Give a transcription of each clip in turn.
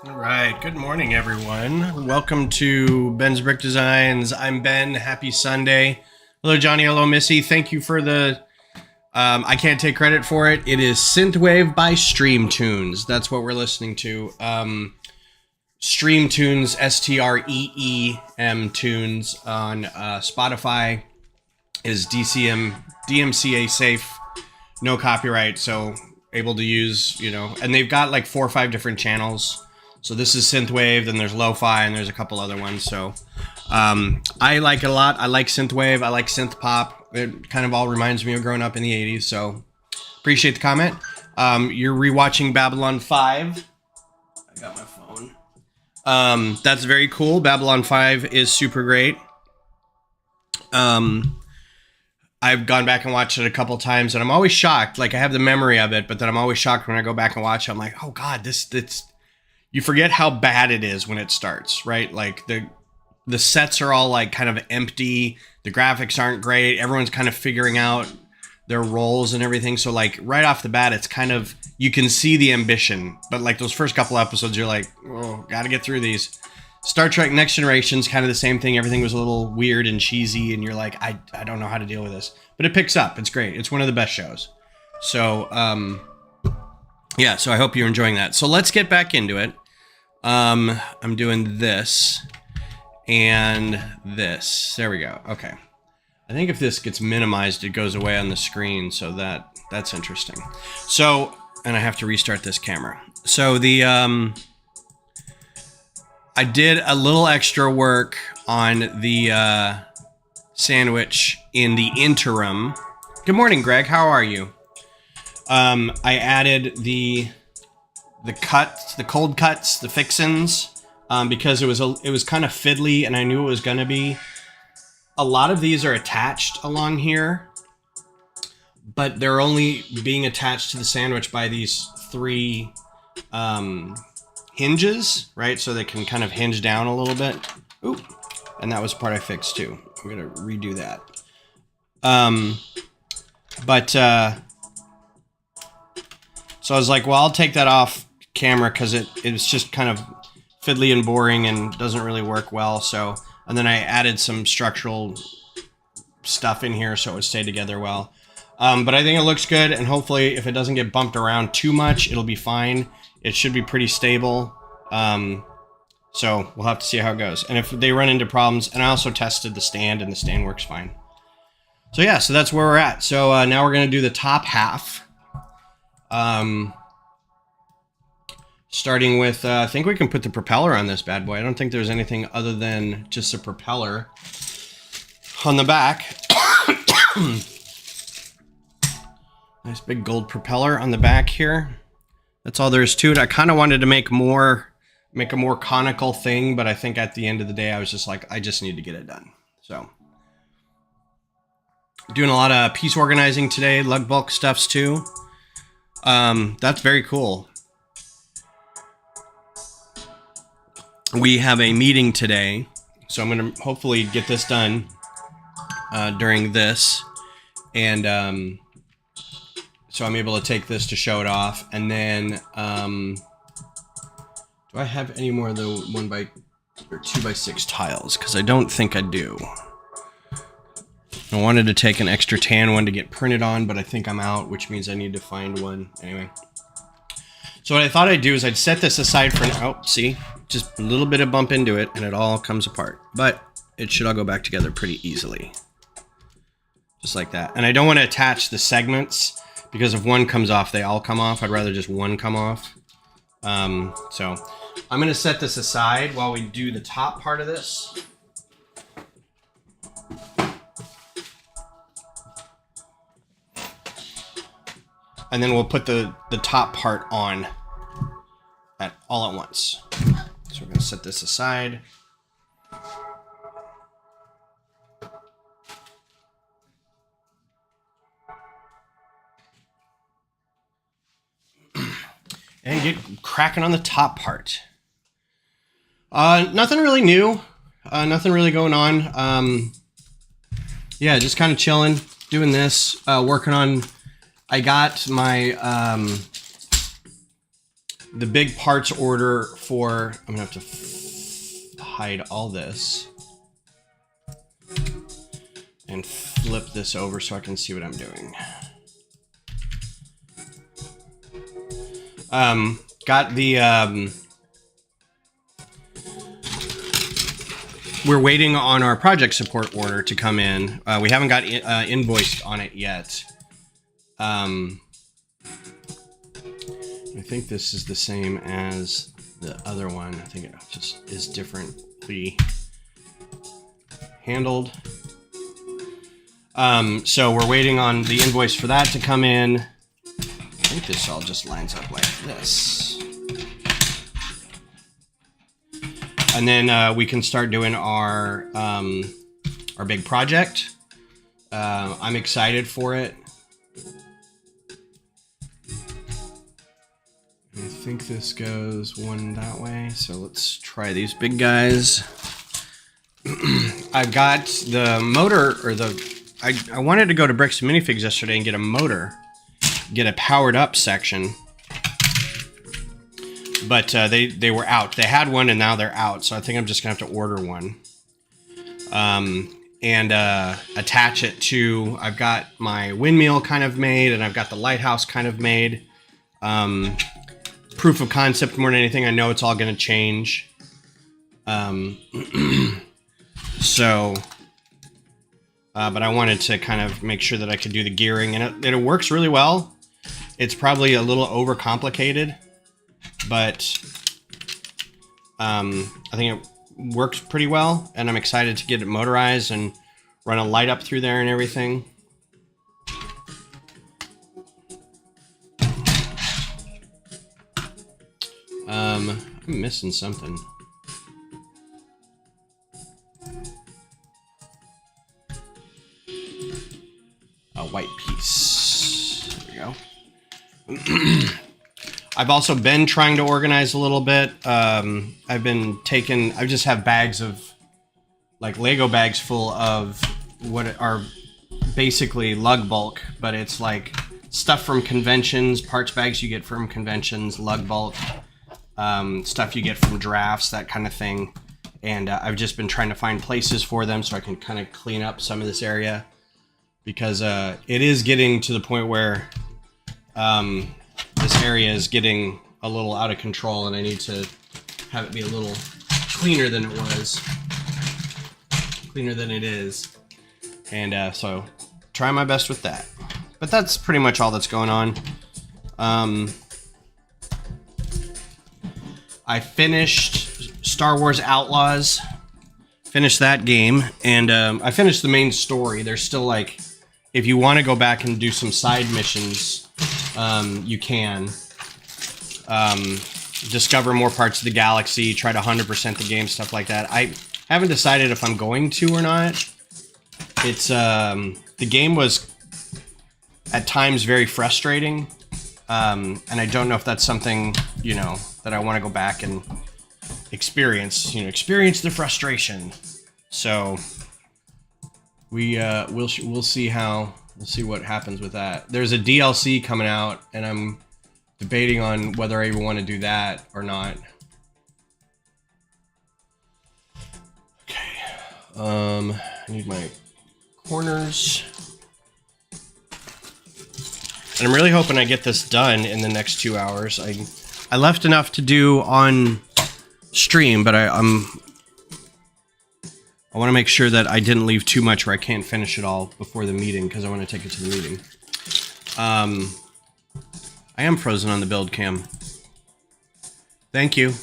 All right. Good morning, everyone. Welcome to Ben's Brick Designs. I'm Ben. Happy Sunday. Hello, Johnny. Hello, Missy. Thank you for the... I can't take credit for it. It is Synthwave by Stream Tunes. That's what we're listening to. Stream Tunes, STREEM Tunes on Spotify is DMCA safe, no copyright, so able to use, and they've got like 4 or 5 different channels. So this is Synthwave, then there's Lo-Fi, and there's a couple other ones. So I like it a lot. I like Synthwave. I like synth pop. It kind of all reminds me of growing up in the 80s. So appreciate the comment. You're rewatching Babylon 5. I got my phone. That's very cool. Babylon 5 is super great. I've gone back and watched it a couple times, and I'm always shocked. Like, I have the memory of it, but then I'm always shocked when I go back and watch it. I'm like, oh God, this you forget how bad it is when it starts, right? Like the sets are all like kind of empty. The graphics aren't great. Everyone's kind of figuring out their roles and everything. So like right off the bat, it's kind of, you can see the ambition, but like those first couple episodes, you're like, oh, got to get through these. Star Trek Next Generation's kind of the same thing. Everything was a little weird and cheesy, and you're like, I don't know how to deal with this. But it picks up. It's great. It's one of the best shows. So, yeah, so I hope you're enjoying that. So let's get back into it. I'm doing this and this. There we go. Okay. I think if this gets minimized, it goes away on the screen. So that's interesting. So, and I have to restart this camera. So I did a little extra work on the sandwich in the interim. Good morning, Greg. How are you? I added the cuts, the cold cuts, the fixins, because it was kind of fiddly, and I knew it was going to be. A lot of these are attached along here, but they're only being attached to the sandwich by these 3 hinges, right? So they can kind of hinge down a little bit. Ooh, and that was part I fixed too. I'm gonna redo that. So I was like, well, I'll take that off camera because it's just kind of fiddly and boring and doesn't really work well. So, and then I added some structural stuff in here so it would stay together well. But I think it looks good, and hopefully if it doesn't get bumped around too much, it'll be fine. It should be pretty stable. So we'll have to see how it goes. And if they run into problems, and I also tested the stand, and the stand works fine. So yeah, so that's where we're at. So now we're going to do the top half. Starting with, I think we can put the propeller on this bad boy. I don't think there's anything other than just a propeller on the back. Nice big gold propeller on the back here. That's all there is to it. I kind of wanted to make a more conical thing, but I think at the end of the day, I was just like, I just need to get it done. So, doing a lot of piece organizing today, lug bulk stuffs too. That's very cool. We have a meeting today, so I'm going to hopefully get this done during this, and so I'm able to take this to show it off. And then, do I have any more of the 1x or 2x6 tiles? Because I don't think I do. I wanted to take an extra tan one to get printed on, but I think I'm out, which means I need to find one. Anyway. So what I thought I'd do is I'd set this aside for now. Oh, see? Just a little bit of bump into it, and it all comes apart. But it should all go back together pretty easily. Just like that. And I don't want to attach the segments, because if one comes off, they all come off. I'd rather just one come off. So I'm going to set this aside while we do the top part of this. And then we'll put the top part on all at once. So we're going to set this aside. And get cracking on the top part. Nothing really new. Nothing really going on. Yeah, just kind of chilling, doing this, working on. I got my the big parts order for, I'm gonna have to hide all this and flip this over so I can see what I'm doing. Got the, we're waiting on our project support order to come in. We haven't got invoiced on it yet. I think this is the same as the other one. I think it just is differently handled. So we're waiting on the invoice for that to come in. I think this all just lines up like this. And then we can start doing our big project. I'm excited for it. I think this goes one that way, so let's try these big guys. I've got the motor, or I wanted to go to Bricks and Minifigs yesterday and get a motor, get a powered up section. But they were out. They had one and now they're out. So I think I'm just going to have to order one. And attach it to, I've got my windmill kind of made and I've got the lighthouse kind of made. Proof of concept more than anything. I know it's all going to change. So, but I wanted to kind of make sure that I could do the gearing. And it works really well. It's probably a little overcomplicated. But I think it works pretty well, and I'm excited to get it motorized and run a light up through there and everything. I'm missing something. A white piece. There we go. I've also been trying to organize a little bit. I just have bags of, like Lego bags full of what are basically lug bulk, but it's like stuff from conventions, parts bags you get from conventions, lug bulk, stuff you get from drafts, that kind of thing. And I've just been trying to find places for them so I can kind of clean up some of this area, because it is getting to the point where this area is getting a little out of control and I need to have it be a little cleaner than it was. Cleaner than it is. And so try my best with that. But that's pretty much all that's going on. I finished Star Wars Outlaws. Finished that game. And I finished the main story. There's still like, if you want to go back and do some side missions, you can discover more parts of the galaxy, try to 100% the game, stuff like that. I haven't decided if I'm going to or not. It's the game was at times very frustrating, and I don't know if that's something, you know, that I want to go back and experience. You know, experience the frustration. So we'll see how. We'll see what happens with that. There's a DLC coming out, and I'm debating on whether I even want to do that or not. Okay. I need my corners. And I'm really hoping I get this done in the next 2 hours. I left enough to do on stream, but I want to make sure that I didn't leave too much where I can't finish it all before the meeting, because I want to take it to the meeting. I am frozen on the build cam. Thank you.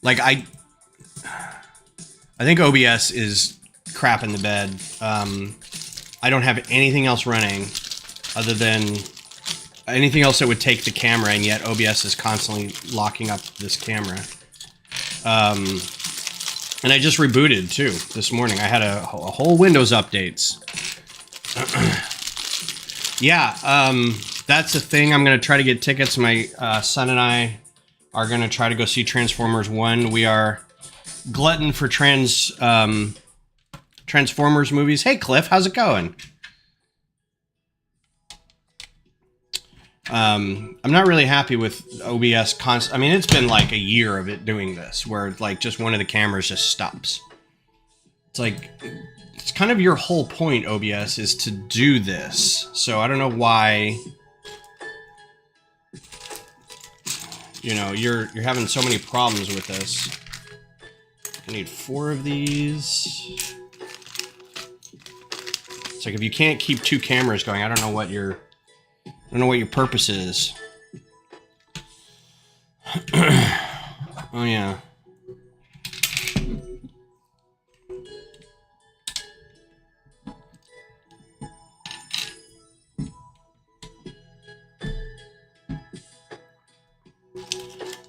Like, I think OBS is crap in the bed. I don't have anything else running other than anything else that would take the camera, and yet OBS is constantly locking up this camera. And I just rebooted, too, this morning. I had a whole Windows updates. Yeah, that's the thing. I'm going to try to get tickets. My son and I are going to try to go see Transformers 1. We are glutton for Transformers movies. Hey, Cliff, how's it going? I'm not really happy with OBS I mean, it's been like a year of it doing this, where like just one of the cameras just stops. It's like, it's kind of your whole point, OBS, is to do this. So I don't know why, you know, you're having so many problems with this. I need 4 of these. It's like if you can't keep 2 cameras going, I don't know what your purpose is. Oh yeah.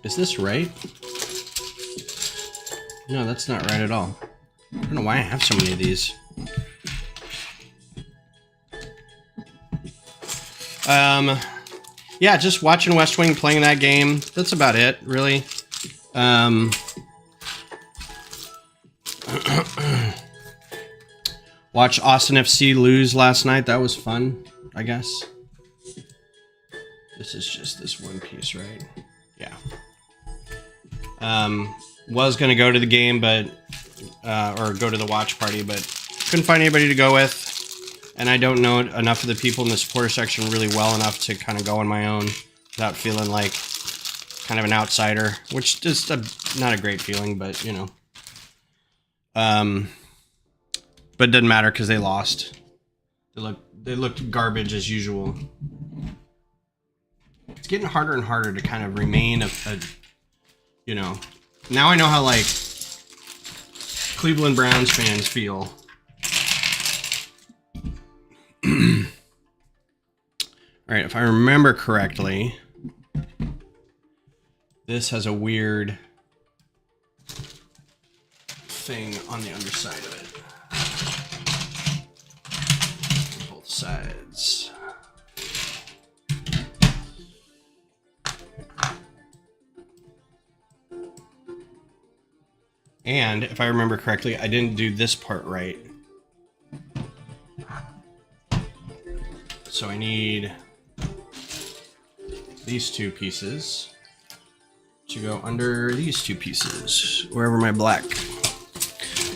Is this right? No, that's not right at all. I don't know why I have so many of these. Yeah, just watching West Wing, playing that game. That's about it, really. Watch Austin FC lose last night. That was fun, I guess. This is just this one piece, right? Yeah. Was gonna go to the game, but or go to the watch party, but couldn't find anybody to go with. And I don't know enough of the people in the supporter section really well enough to kind of go on my own without feeling like kind of an outsider, which is not a great feeling, but you know. But it doesn't matter because they lost. They looked garbage as usual. It's getting harder and harder to kind of remain a you know. Now I know how like Cleveland Browns fans feel. All right, if I remember correctly, this has a weird thing on the underside of it. Both sides. And if I remember correctly, I didn't do this part right. So I need these 2 pieces to go under these 2 pieces, wherever my black.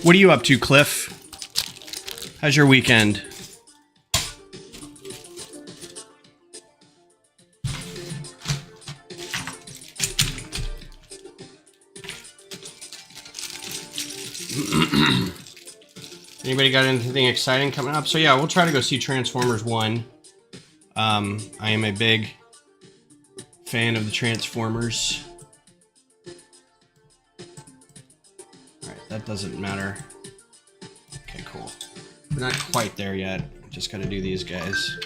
What are you up to, Cliff? How's your weekend? Anybody got anything exciting coming up? So yeah, we'll try to go see Transformers 1. I am a big fan of the Transformers. Alright, that doesn't matter. Okay, cool. We're not quite there yet. Just gotta do these guys.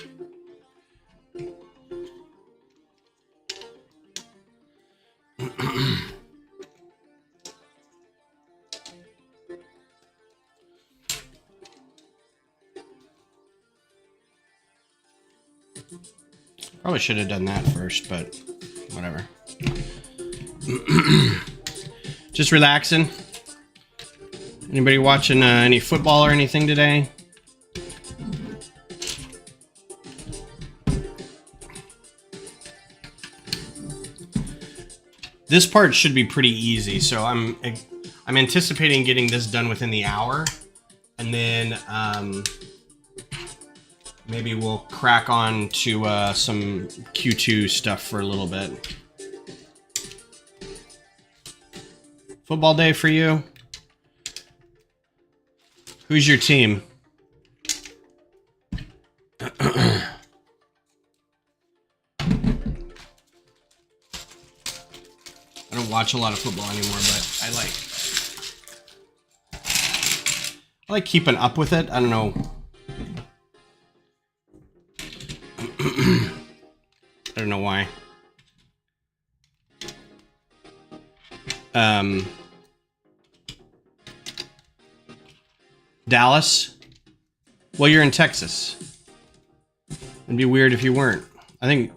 Probably should have done that first, but whatever. Just relaxing. Anybody watching any football or anything today? This part should be pretty easy, so I'm anticipating getting this done within the hour, and then maybe we'll crack on to some Q2 stuff for a little bit. Football day for you? Who's your team? I don't watch a lot of football anymore, but I like keeping up with it. I don't know. I don't know why. Dallas? Well, you're in Texas. It'd be weird if you weren't. I think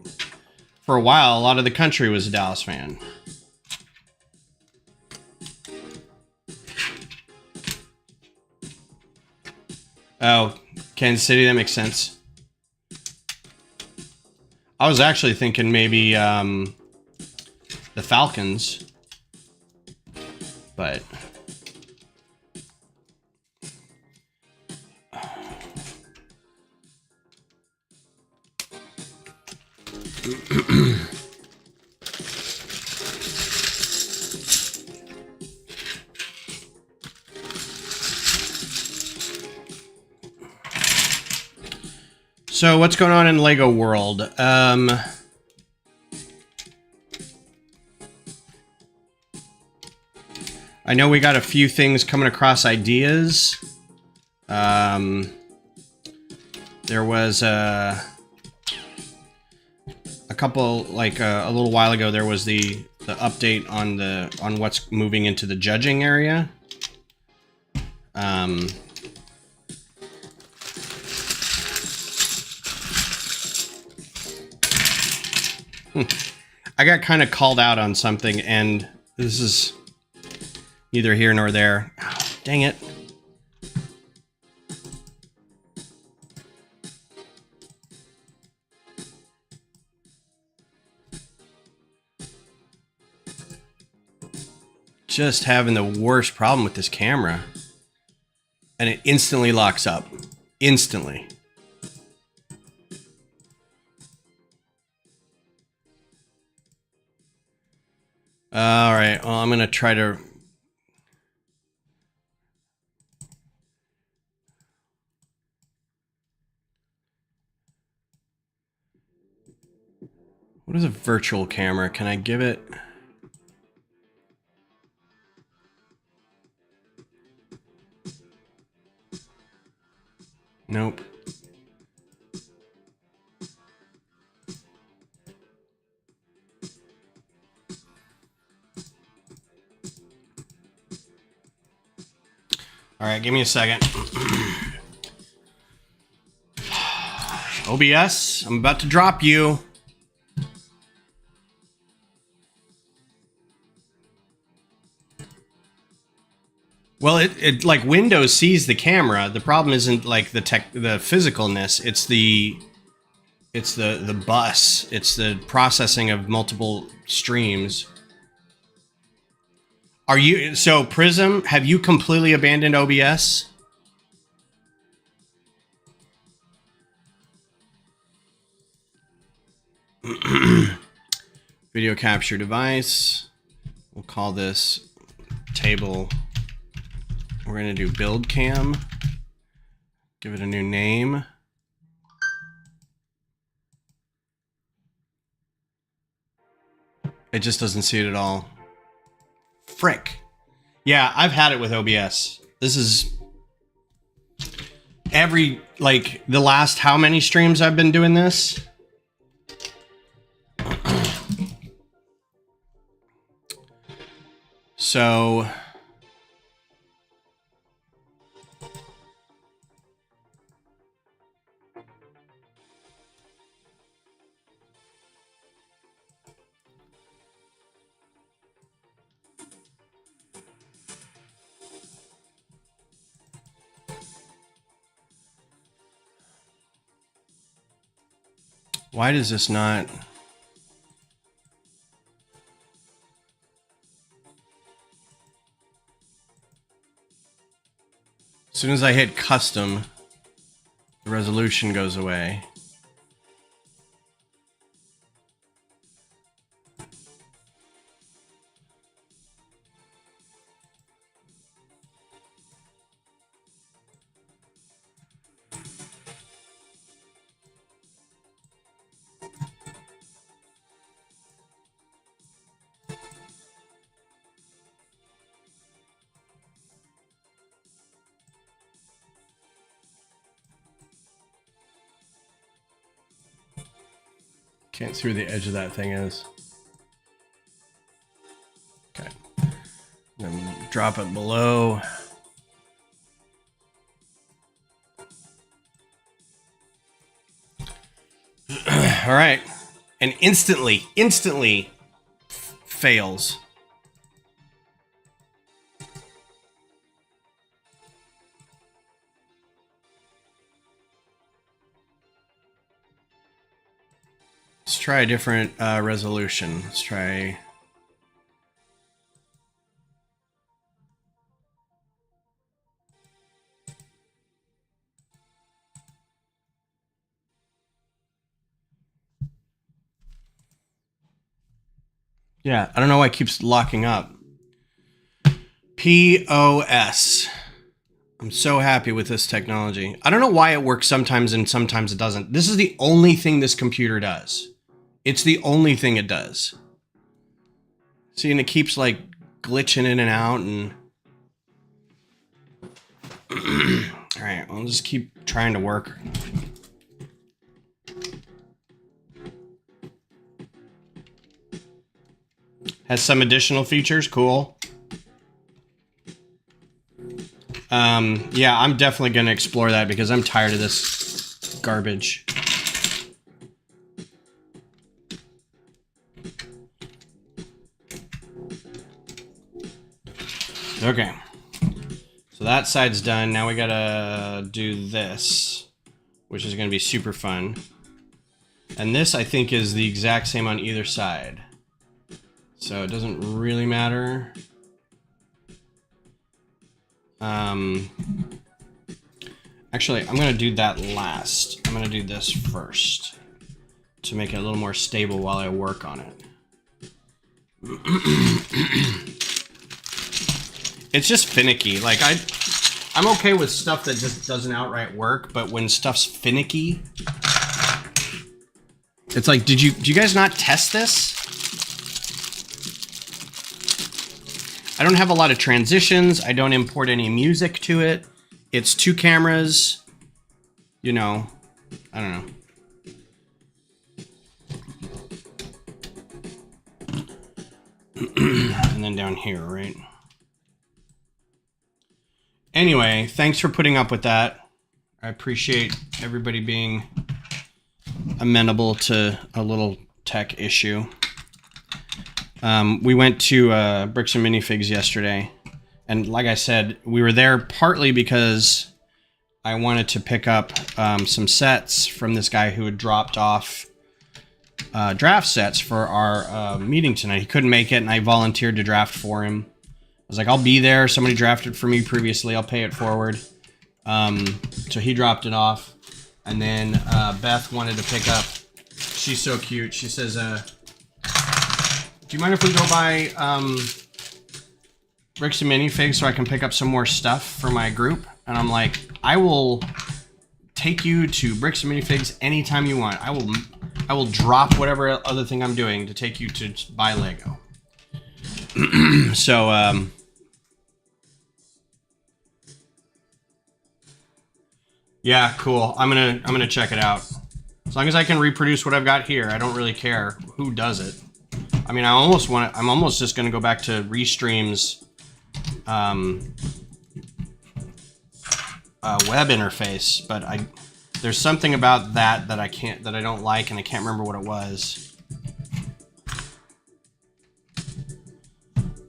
for a while, a lot of the country was a Dallas fan. Oh, Kansas City, that makes sense. I was actually thinking maybe the Falcons, but so what's going on in Lego World? I know we got a few things coming across ideas. There was a couple, like a little while ago, there was the update on what's moving into the judging area. I got kind of called out on something, and this is neither here nor there. Oh, dang it. Just having the worst problem with this camera. And it instantly locks up. Instantly. Alright, well, I'm going to try to... What is a virtual camera? Can I give it... Nope. All right, give me a second. OBS, I'm about to drop you. Well, it like Windows sees the camera. The problem isn't like the physicalness. It's the bus. It's the processing of multiple streams. Are you so Prism? Have you completely abandoned OBS? Video capture device. We'll call this table. We're going to do build cam. Give it a new name. It just doesn't see it at all. Frick. Yeah, I've had it with OBS. This is like the last how many streams I've been doing this? So why does this not? As soon as I hit custom, the resolution goes away. Can't see where the edge of that thing is. Okay. Then drop it below. All right. And instantly fails. Let's try a different resolution. Let's try... Yeah, I don't know why it keeps locking up. POS. I'm so happy with this technology. I don't know why it works sometimes and sometimes it doesn't. This is the only thing this computer does. It's the only thing it does. See, and it keeps like glitching in and out and... All right, I'll just keep trying to work. Has some additional features, cool. Yeah, I'm definitely going to explore that because I'm tired of this garbage. Okay. So that side's done. Now we got to do this, which is going to be super fun. And this, I think, is the exact same on either side. So it doesn't really matter. Actually, I'm going to do that last. I'm going to do this first to make it a little more stable while I work on it. It's just finicky. Like, I'm okay with stuff that just doesn't outright work, but when stuff's finicky, it's like, do you guys not test this? I don't have a lot of transitions. I don't import any music to it. It's 2 cameras. You know, I don't know. And then down here, right? Anyway, thanks for putting up with that. I appreciate everybody being amenable to a little tech issue. We went to Bricks and Minifigs yesterday. And like I said, we were there partly because I wanted to pick up some sets from this guy who had dropped off draft sets for our meeting tonight. He couldn't make it, and I volunteered to draft for him. I was like, I'll be there. Somebody drafted for me previously. I'll pay it forward. So he dropped it off. And then Beth wanted to pick up. She's so cute. She says, do you mind if we go by Bricks and Minifigs so I can pick up some more stuff for my group? And I'm like, I will take you to Bricks and Minifigs anytime you want. I will drop whatever other thing I'm doing to take you to buy Lego. So, yeah, cool. I'm gonna check it out. As long as I can reproduce what I've got here, I don't really care who does it. I mean, I'm almost just gonna go back to Restream's web interface, but there's something about that I don't like, and I can't remember what it was.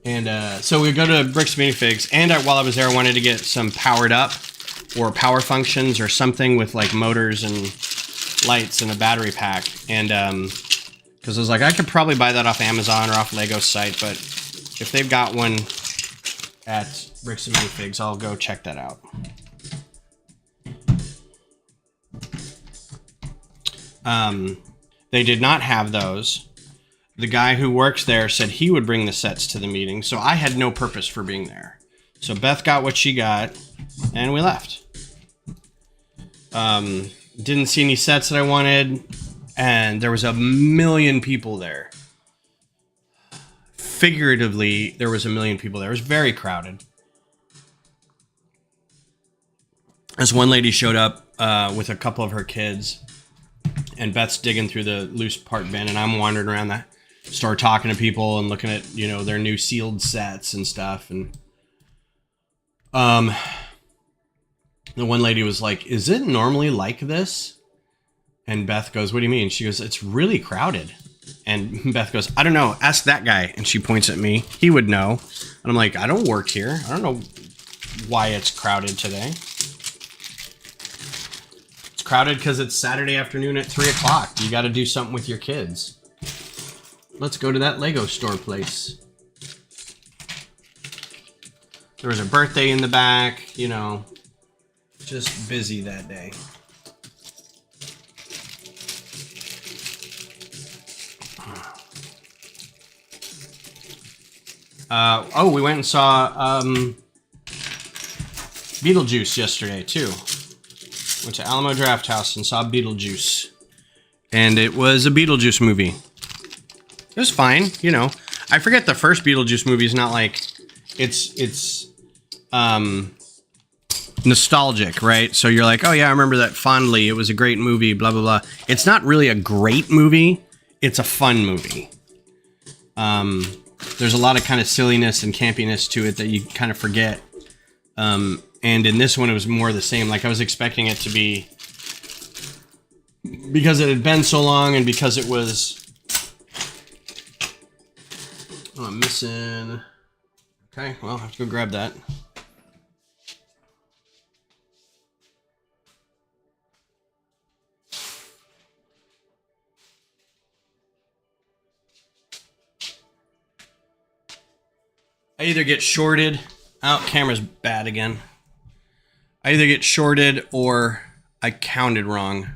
And so we go to Bricks Minifigs, and while I was there, I wanted to get some powered up or power functions or something with like motors and lights and a battery pack. And because I was like, I could probably buy that off Amazon or off Lego's site, but if they've got one at Bricks and Minifigs, I'll go check that out. They did not have those. The guy who works there said he would bring the sets to the meeting, so I had no purpose for being there. So Beth got what she got, and we left. Didn't see any sets that I wanted, and there was a million people there. Figuratively, there was a million people there. It was very crowded. This one lady showed up with a couple of her kids, and Beth's digging through the loose part bin, and I'm wandering around the store talking to people and looking at, you know, their new sealed sets and stuff. And the one lady was like, is it normally like this? And Beth goes, what do you mean? She goes, it's really crowded. And Beth goes, I don't know, ask that guy. And she points at me. He would know. And I'm like, I don't work here. I don't know why it's crowded today. It's crowded because it's Saturday afternoon at 3 o'clock. You got to do something with your kids. Let's go to that Lego store place. There was a birthday in the back, you know, just busy that day. Oh, we went and saw Beetlejuice yesterday, too. Went to Alamo Drafthouse and saw Beetlejuice. And it was a Beetlejuice movie. It was fine, you know. I forget the first Beetlejuice movie is not like... It's nostalgic, right? So you're like, oh yeah, I remember that fondly. It was a great movie, blah, blah, blah. It's not really a great movie. It's a fun movie. There's a lot of kind of silliness and campiness to it that you kind of forget. And in this one, it was more the same. Like I was expecting it to be, because it had been so long and because it was, oh, I'm missing. Okay, well, I have to go grab that. I either get shorted. Oh, camera's bad again. I either get shorted or I counted wrong.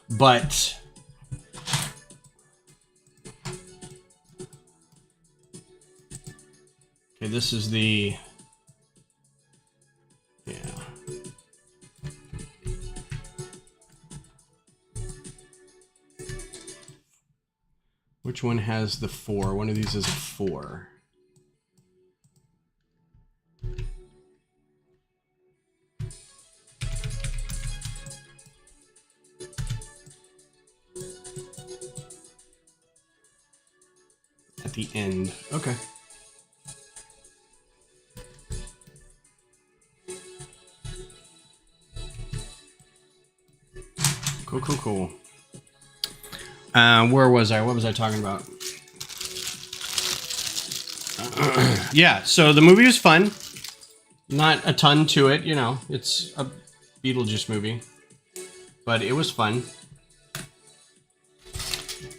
But okay, this is the, yeah. Which one has the 4? One of these is a 4. At the end. Okay. Cool, cool, cool. Where was I? What was I talking about? Yeah, so the movie was fun. Not a ton to it, you know. It's a Beetlejuice movie. But it was fun.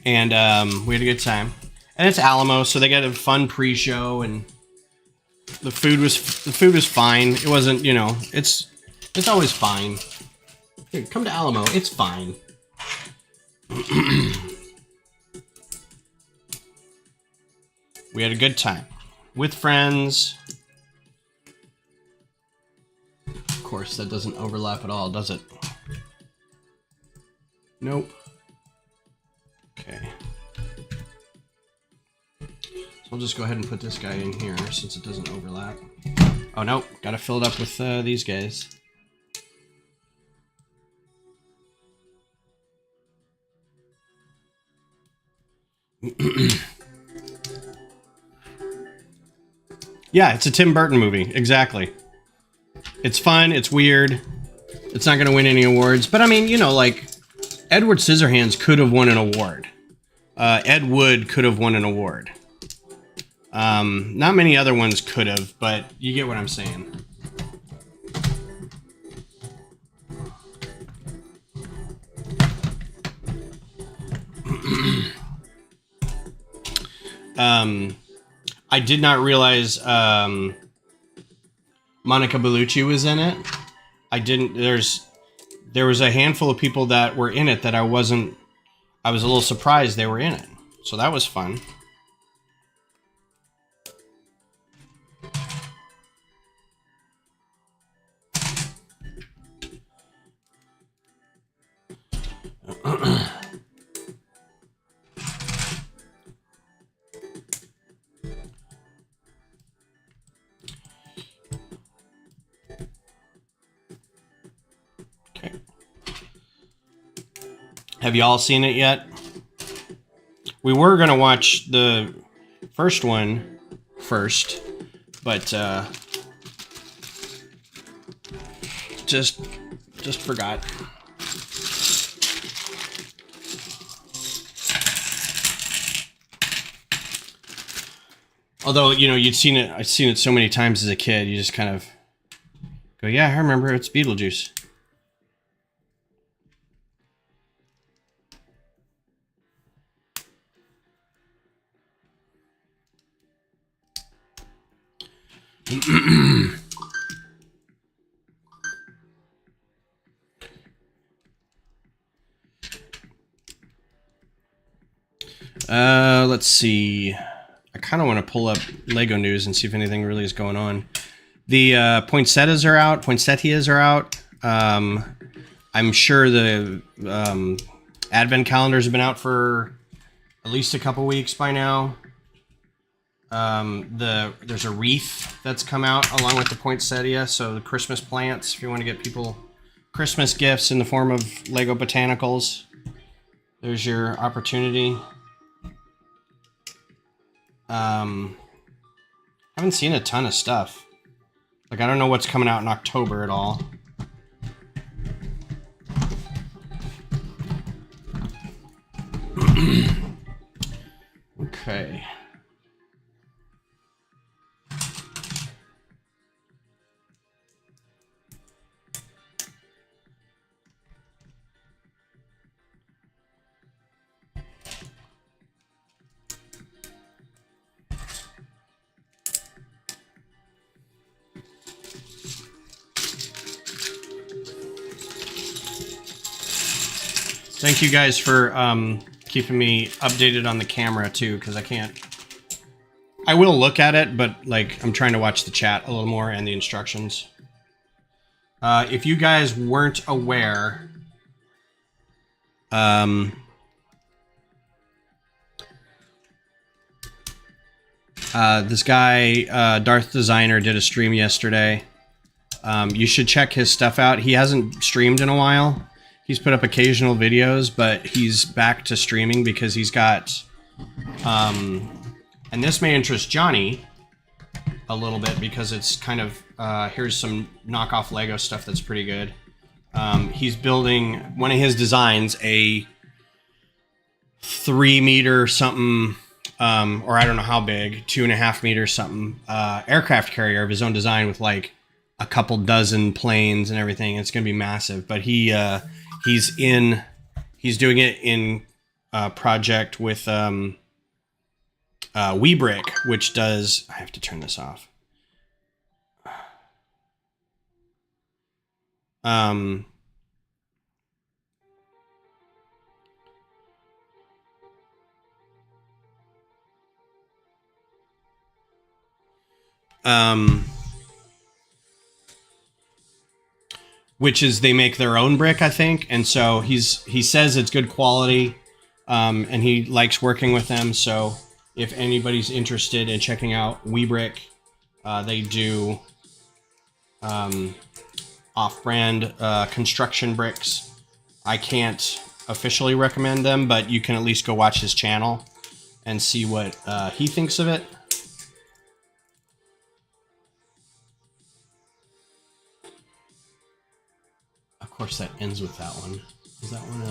And we had a good time. And it's Alamo, so they got a fun pre-show, and the food was fine. It wasn't, you know, it's always fine. Here, come to Alamo. It's fine. We had a good time with friends. Of course, that doesn't overlap at all, does it? Nope. Okay. So I'll just go ahead and put this guy in here since it doesn't overlap. Oh, nope. Gotta fill it up with these guys. Yeah, it's a Tim Burton movie. Exactly. It's fun. It's weird. It's not going to win any awards. But, I mean, you know, like, Edward Scissorhands could have won an award. Ed Wood could have won an award. Not many other ones could have, but you get what I'm saying. I did not realize Monica Bellucci was in it. I didn't. There was a handful of people that were in it that I was a little surprised they were in it. So that was fun. Have you all seen it yet? We were gonna watch the first one first, but just forgot. Although, you know, I've seen it so many times as a kid, you just kind of go, yeah, I remember, it's Beetlejuice. Let's see. I kind of want to pull up Lego news and see if anything really is going on. The poinsettias are out. Poinsettias are out. I'm sure the advent calendars have been out for at least a couple weeks by now. There's a wreath that's come out along with the poinsettia. So the Christmas plants, if you want to get people Christmas gifts in the form of Lego botanicals, there's your opportunity. Haven't seen a ton of stuff. Like, I don't know what's coming out in October at all. Okay. Thank you guys for keeping me updated on the camera too, because I will look at it, but like I'm trying to watch the chat a little more and the instructions. If you guys weren't aware, this guy, Darth Designer, did a stream yesterday. You should check his stuff out. He hasn't streamed in a while. He's put up occasional videos, but he's back to streaming because he's got, and this may interest Johnny a little bit because it's kind of, here's some knockoff Lego stuff that's pretty good. He's building one of his designs, a 3 meter something, or I don't know how big, 2.5 meters something, aircraft carrier of his own design with like a couple dozen planes and everything. It's going to be massive, but he's doing it in a project with Rebrick, which does, I have to turn this off. Which is they make their own brick, I think, and so he says it's good quality, and he likes working with them. So if anybody's interested in checking out Webrick, they do off-brand construction bricks. I can't officially recommend them, but you can at least go watch his channel and see what he thinks of it. Of course, that ends with that one. Is that one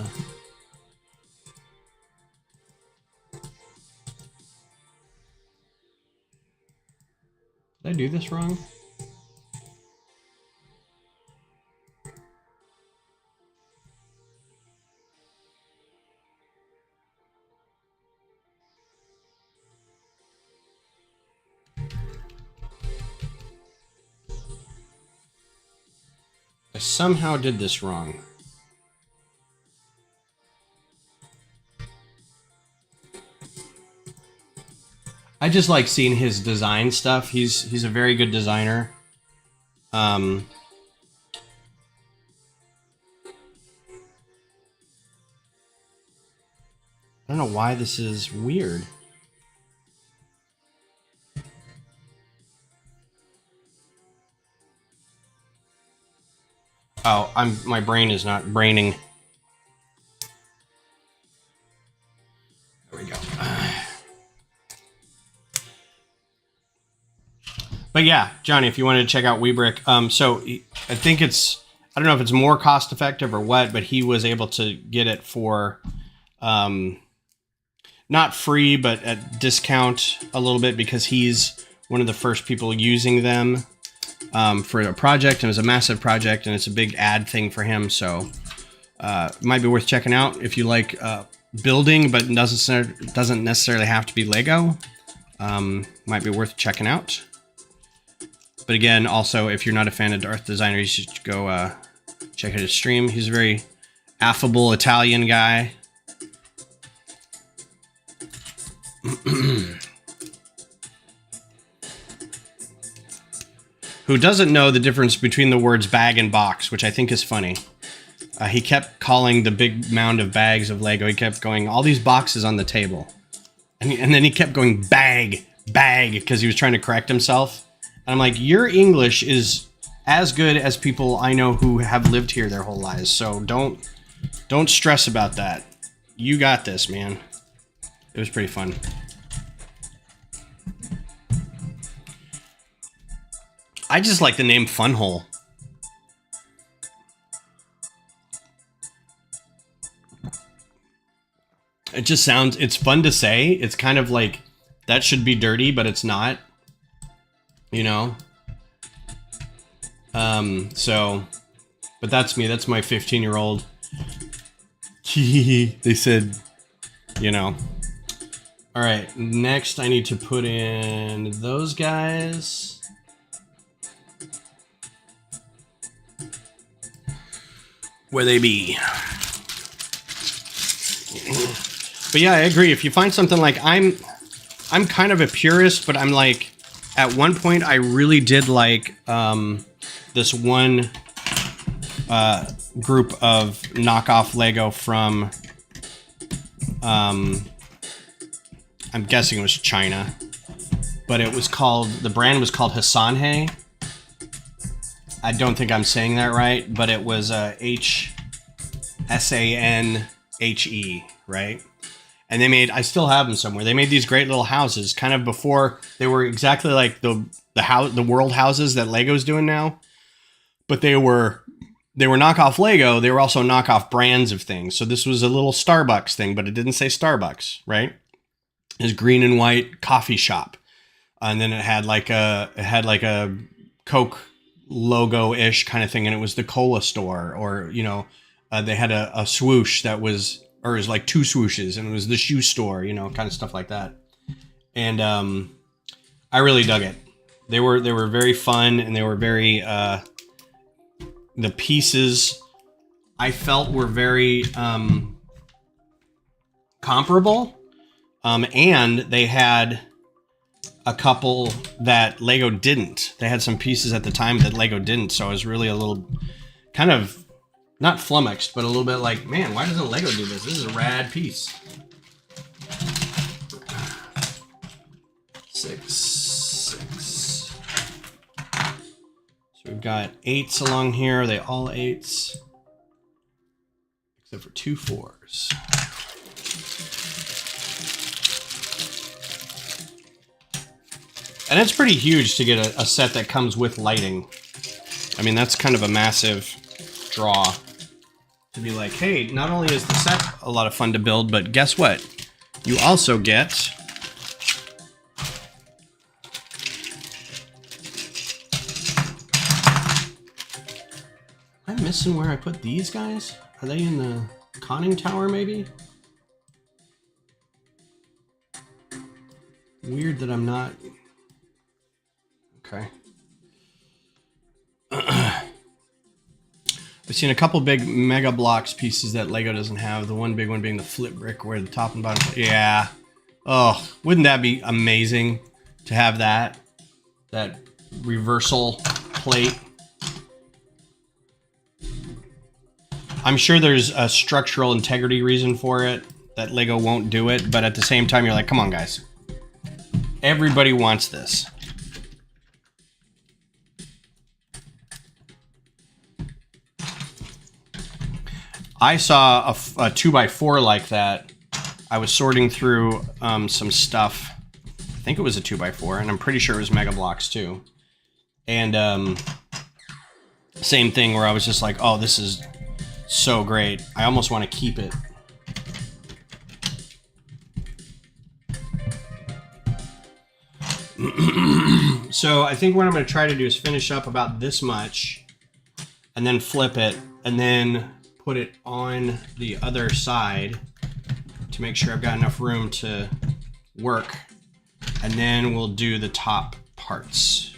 Did I do this wrong? I somehow did this wrong. I just like seeing his design stuff. He's a very good designer. I don't know why this is weird. Oh, my brain is not braining. There we go. But yeah, Johnny, if you wanted to check out Webrick, so I think it's, I don't know if it's more cost effective or what, but he was able to get it for not free, but at discount a little bit because he's one of the first people using them for a project. And it was a massive project, and it's a big ad thing for him. So it might be worth checking out if you like building, but doesn't necessarily have to be Lego. Might be worth checking out. But again, also, if you're not a fan of Darth Designer, you should go check out his stream. He's a very affable Italian guy. Who doesn't know the difference between the words bag and box, which I think is funny. He kept calling the big mound of bags of Lego, he kept going, all these boxes on the table. And then he kept going, bag, because he was trying to correct himself. And I'm like, your English is as good as people I know who have lived here their whole lives. So don't stress about that. You got this, man. It was pretty fun. I just like the name Funhole. It just sounds, it's fun to say. It's kind of like, that should be dirty, but it's not. You know? But that's me. That's my 15-year-old. They said, you know. All right, next I need to put in those guys. Where they be. But yeah, I agree. If you find something like, I'm kind of a purist, but I'm like, at one point I really did like this one group of knockoff Lego from I'm guessing it was China, but it was called, the brand was called Hasanhe. I don't think I'm saying that right, but it was H-S-A-N-H-E, right? And they made, I still have them somewhere. They made these great little houses, kind of before they were exactly like the world houses that Lego's doing now. But they were knockoff Lego. They were also knockoff brands of things. So this was a little Starbucks thing, but it didn't say Starbucks, right? It was green and white coffee shop, and then it had like a Coke logo-ish kind of thing, and it was the cola store, or you know, they had a swoosh that was, or it was like two swooshes, and it was the shoe store, you know, kind of stuff like that. And I really dug it. They were very fun, and they were very the pieces I felt were very comparable, and they had a couple that Lego didn't. They had some pieces at the time that Lego didn't, so I was really a little kind of not flummoxed, but a little bit like, man, why doesn't Lego do this? This is a rad piece. 6, 6. So we've got 8s along here. Are they all 8s? Except for 2 4s. And it's pretty huge to get a set that comes with lighting. I mean, that's kind of a massive draw. To be like, hey, not only is the set a lot of fun to build, but guess what? You also get am I missing where I put these guys? Are they in the conning tower, maybe? Weird that I'm not. Okay. I've seen a couple big Mega Bloks pieces that Lego doesn't have. The one big one being the flip brick where the top and bottom. Yeah. Oh, wouldn't that be amazing to have that? That reversal plate. I'm sure there's a structural integrity reason for it, that Lego won't do it, but at the same time, you're like, come on, guys. Everybody wants this. I saw a 2x4 like that. I was sorting through some stuff. I think it was a 2x4, and I'm pretty sure it was Mega Bloks too. And same thing where I was just like, oh, this is so great. I almost want to keep it. So I think what I'm going to try to do is finish up about this much and then flip it and then put it on the other side to make sure I've got enough room to work. And then we'll do the top parts.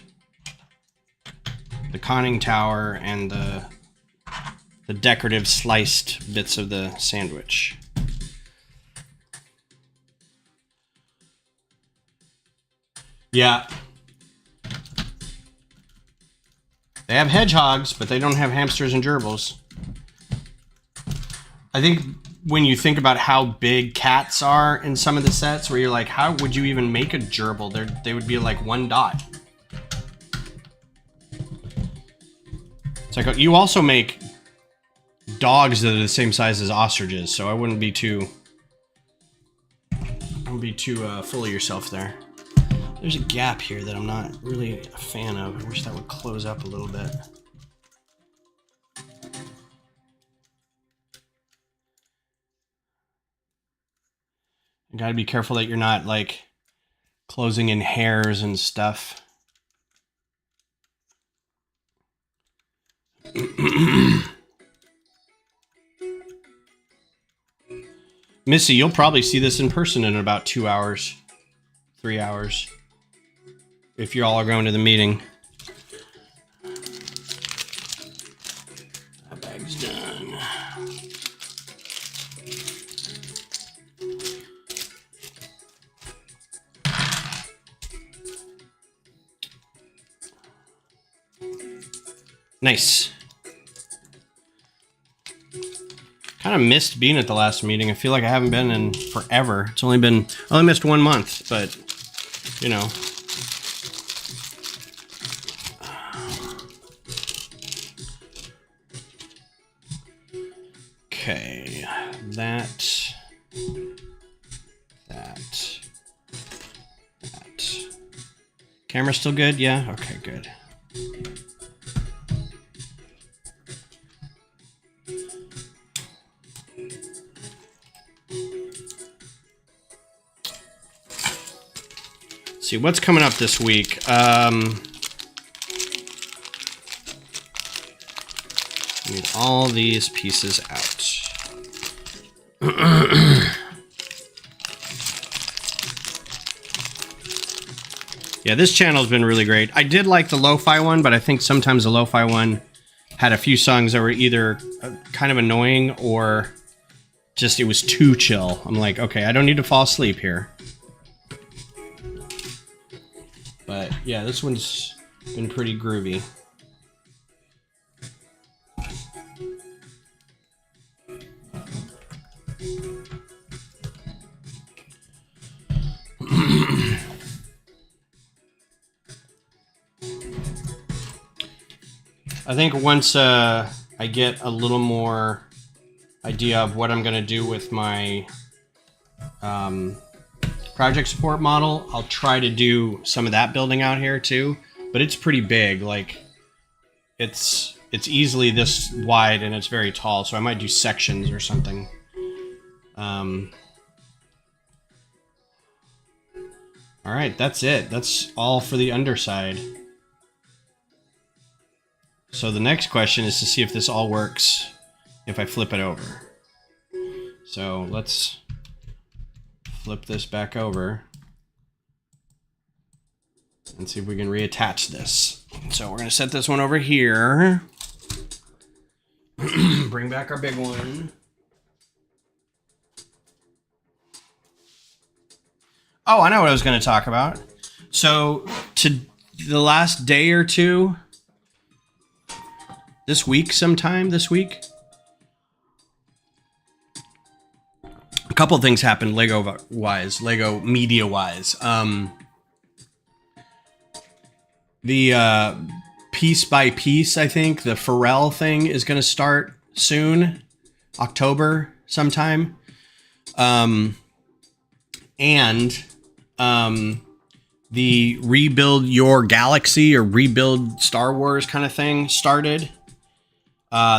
The conning tower and the decorative sliced bits of the sandwich. Yeah. They have hedgehogs, but they don't have hamsters and gerbils. I think when you think about how big cats are in some of the sets, where you're like, how would you even make a gerbil? They would be like one dot. It's like, you also make dogs that are the same size as ostriches, so I wouldn't be too full of yourself there. There's a gap here that I'm not really a fan of. I wish that would close up a little bit. You gotta be careful that you're not like closing in hairs and stuff. Missy, you'll probably see this in person in about 2 hours, 3 hours. If you all are going to the meeting. That bag's done. Nice. Kind of missed being at the last meeting. I feel like I haven't been in forever. It's only been, I only missed 1 month, but you know. Okay, that. Camera's still good? Yeah? Okay, good. Let's see, what's coming up this week? Need all these pieces out. Yeah, this channel's been really great. I did like the lo-fi one, but I think sometimes the lo-fi one had a few songs that were either kind of annoying or just it was too chill. I'm like, okay, I don't need to fall asleep here. But yeah, this one's been pretty groovy. I think once I get a little more idea of what I'm going to do with my project support model, I'll try to do some of that building out here too. But it's pretty big. Like it's easily this wide and it's very tall, so I might do sections or something. All right, that's it. That's all for the underside. So the next question is to see if this all works if I flip it over. So let's flip this back over and see if we can reattach this. So we're going to set this one over here. Bring back our big one. Oh, I know what I was going to talk about. So to the last day or two, this week, sometime this week, a couple of things happened Lego-wise, Lego media-wise. The piece by piece, I think, the Pharrell thing is going to start soon, October sometime. The Rebuild Your Galaxy or Rebuild Star Wars kind of thing started.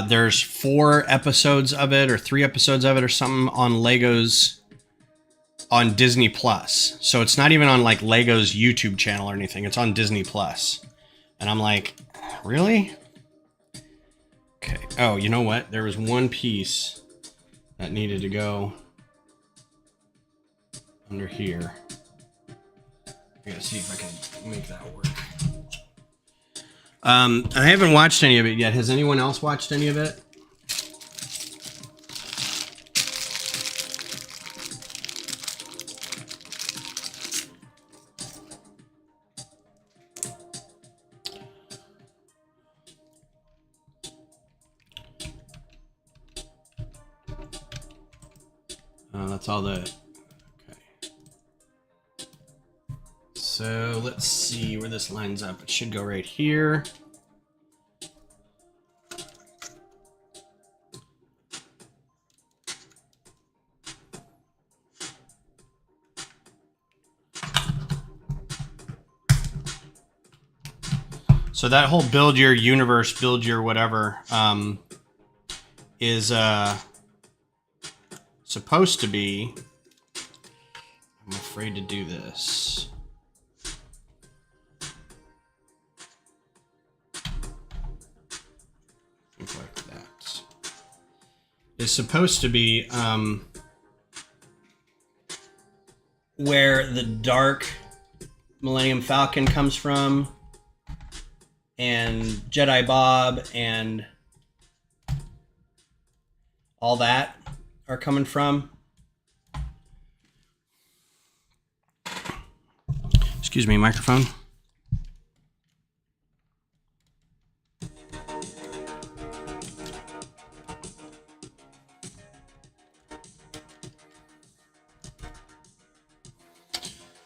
There's 4 episodes of it or 3 episodes of it or something on Lego's on Disney Plus. So it's not even on like Lego's YouTube channel or anything. It's on Disney Plus. And I'm like, really? Okay. Oh, you know what? There was one piece that needed to go under here. I gotta see if I can make that work. I haven't watched any of it yet. Has anyone else watched any of it? That's all the... Okay. So let's see where this lines up. It should go right here. So that whole build your universe, build your whatever, is supposed to be... I'm afraid to do this. Think like that. Is supposed to be where the dark Millennium Falcon comes from, and Jedi Bob and all that are coming from. Excuse me, microphone.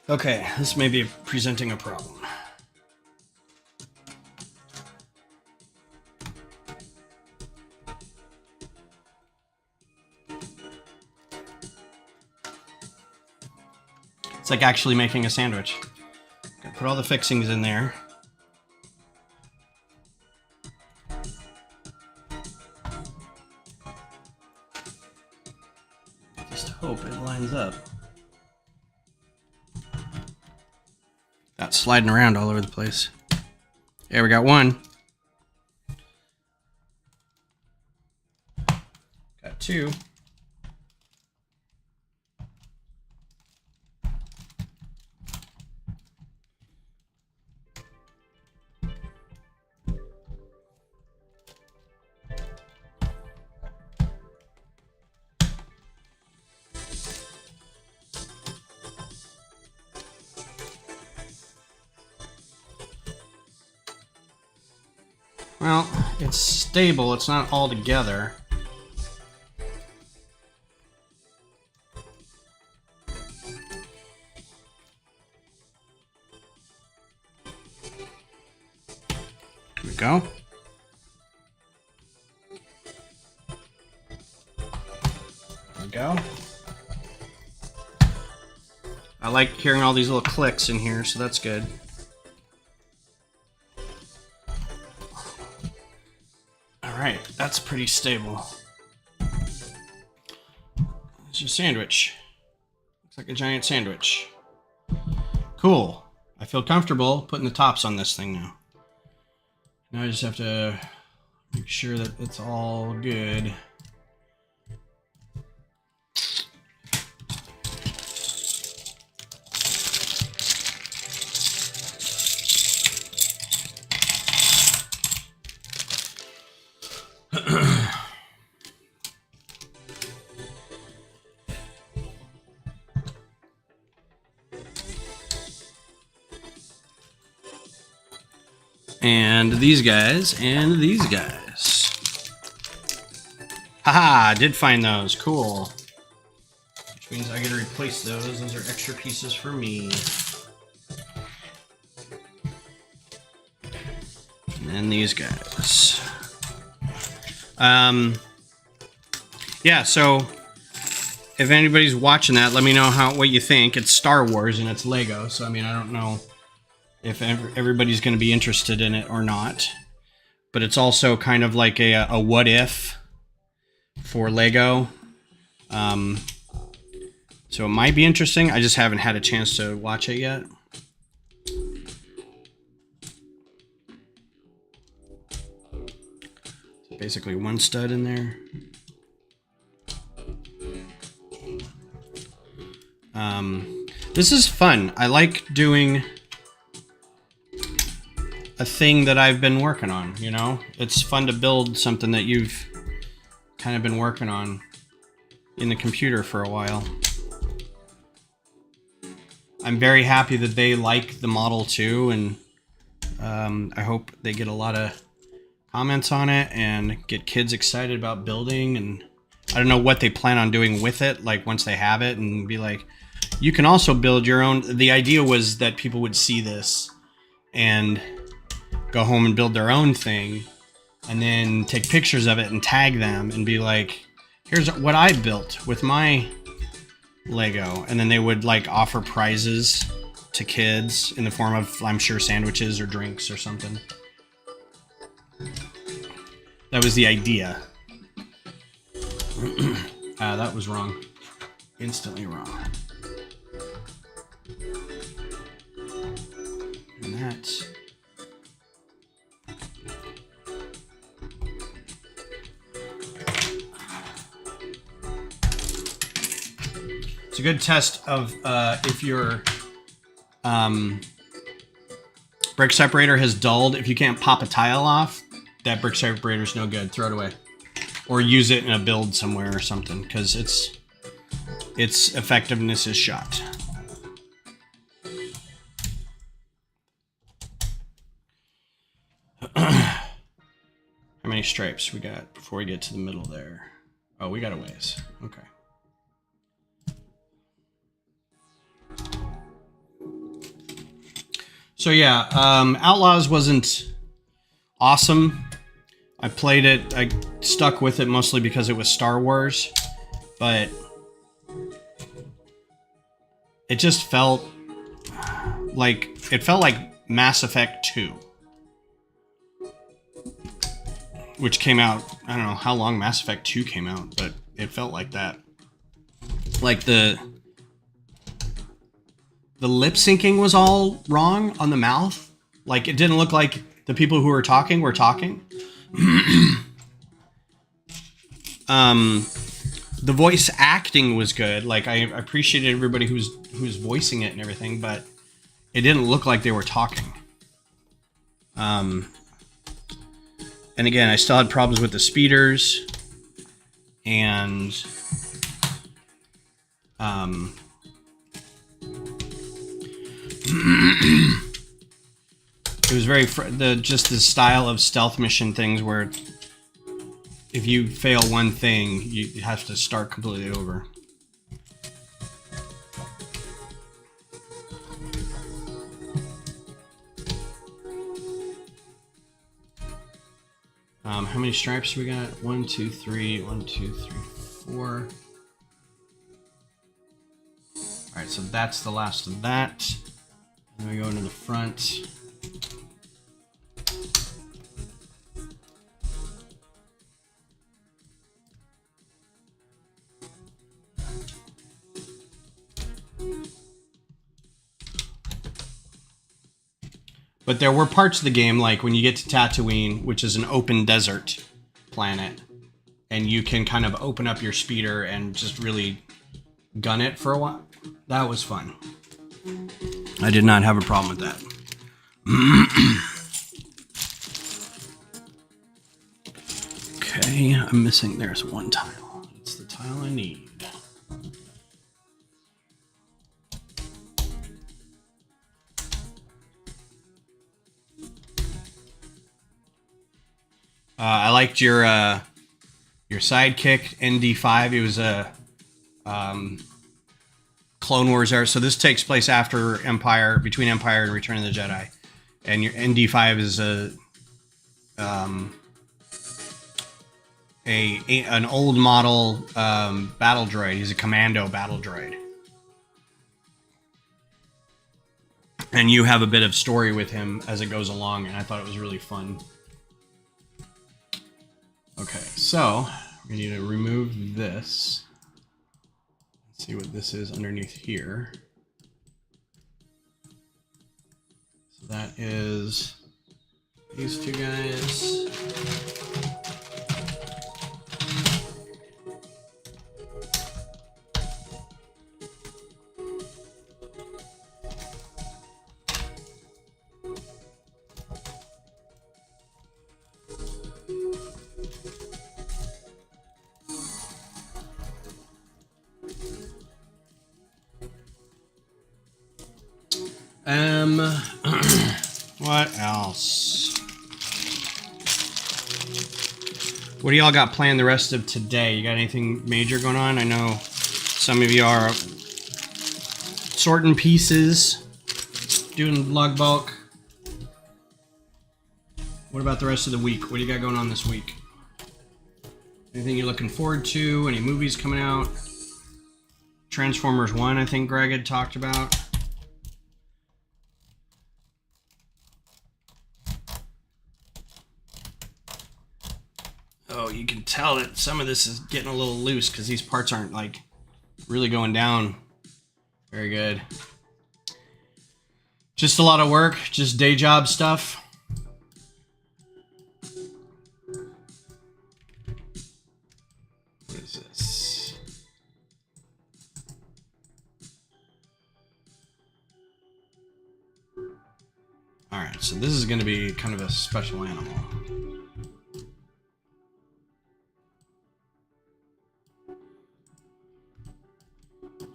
Okay, this may be presenting a problem. It's like actually making a sandwich. Gotta put all the fixings in there. Just hope it lines up. Got sliding around all over the place. There, we got one. Got two. Well, it's stable, it's not all together. Here we go. There we go. I like hearing all these little clicks in here, so that's good. Alright, that's pretty stable. It's your sandwich. Looks like a giant sandwich. Cool. I feel comfortable putting the tops on this thing now. Now I just have to make sure that it's all good. And these guys, and these guys. Haha, I did find those. Cool. Which means I gotta replace those. Those are extra pieces for me. And then these guys. Yeah, so if anybody's watching that, let me know what you think. It's Star Wars and it's Lego, so I mean, I don't know if everybody's going to be interested in it or not. But it's also kind of like a what if for Lego. So it might be interesting. I just haven't had a chance to watch it yet. Basically one stud in there. This is fun. I like doing a thing that I've been working on, you know? It's fun to build something that you've kind of been working on in the computer for a while. I'm very happy that they like the model too, and I hope they get a lot of comments on it and get kids excited about building. And I don't know what they plan on doing with it, like once they have it, and be like, you can also build your own. The idea was that people would see this and go home and build their own thing, and then take pictures of it and tag them and be like, here's what I built with my Lego. And then they would like offer prizes to kids in the form of, I'm sure, sandwiches or drinks or something. That was the idea. That was wrong. Instantly wrong. And that's... It's a good test of if your brick separator has dulled. If you can't pop a tile off, that brick separator is no good. Throw it away, or use it in a build somewhere or something, because its effectiveness is shot. How many stripes we got before we get to the middle there? Oh, we got a ways. Okay. So yeah, Outlaws wasn't awesome. I played it, I stuck with it mostly because it was Star Wars, but it just felt like Mass Effect 2, which came out, I don't know how long Mass Effect 2 came out, but it felt like that. Like the lip syncing was all wrong on the mouth. Like, it didn't look like the people who were talking were talking. The voice acting was good. Like, I appreciated everybody who's voicing it and everything, but it didn't look like they were talking. And again, I still had problems with the speeders, and it was very just the style of stealth mission things where if you fail one thing, you have to start completely over. How many stripes we got? 1, 2, 3, 1, 2, 3, 4. Alright, so that's the last of that. And we go into the front. But there were parts of the game, like when you get to Tatooine, which is an open desert planet, and you can kind of open up your speeder and just really gun it for a while. That was fun. I did not have a problem with that. Okay, I'm missing, there's one tile. It's the tile I need. I liked your sidekick, ND5. It was a Clone Wars era. So this takes place after Empire, between Empire and Return of the Jedi. And your ND5 is an old model battle droid. He's a commando battle droid. And you have a bit of story with him as it goes along, and I thought it was really fun. Okay, so we need to remove this. Let's see what this is underneath here. So that is these two guys. What else? What do y'all got planned the rest of today? You got anything major going on? I know some of you are sorting pieces, doing lug bulk. What about the rest of the week? What do you got going on this week? Anything you're looking forward to? Any movies coming out? Transformers 1, I think Greg had talked about. Oh, you can tell that some of this is getting a little loose because these parts aren't like really going down very good. Just a lot of work, just day job stuff. What is this? All right, so this is going to be kind of a special animal.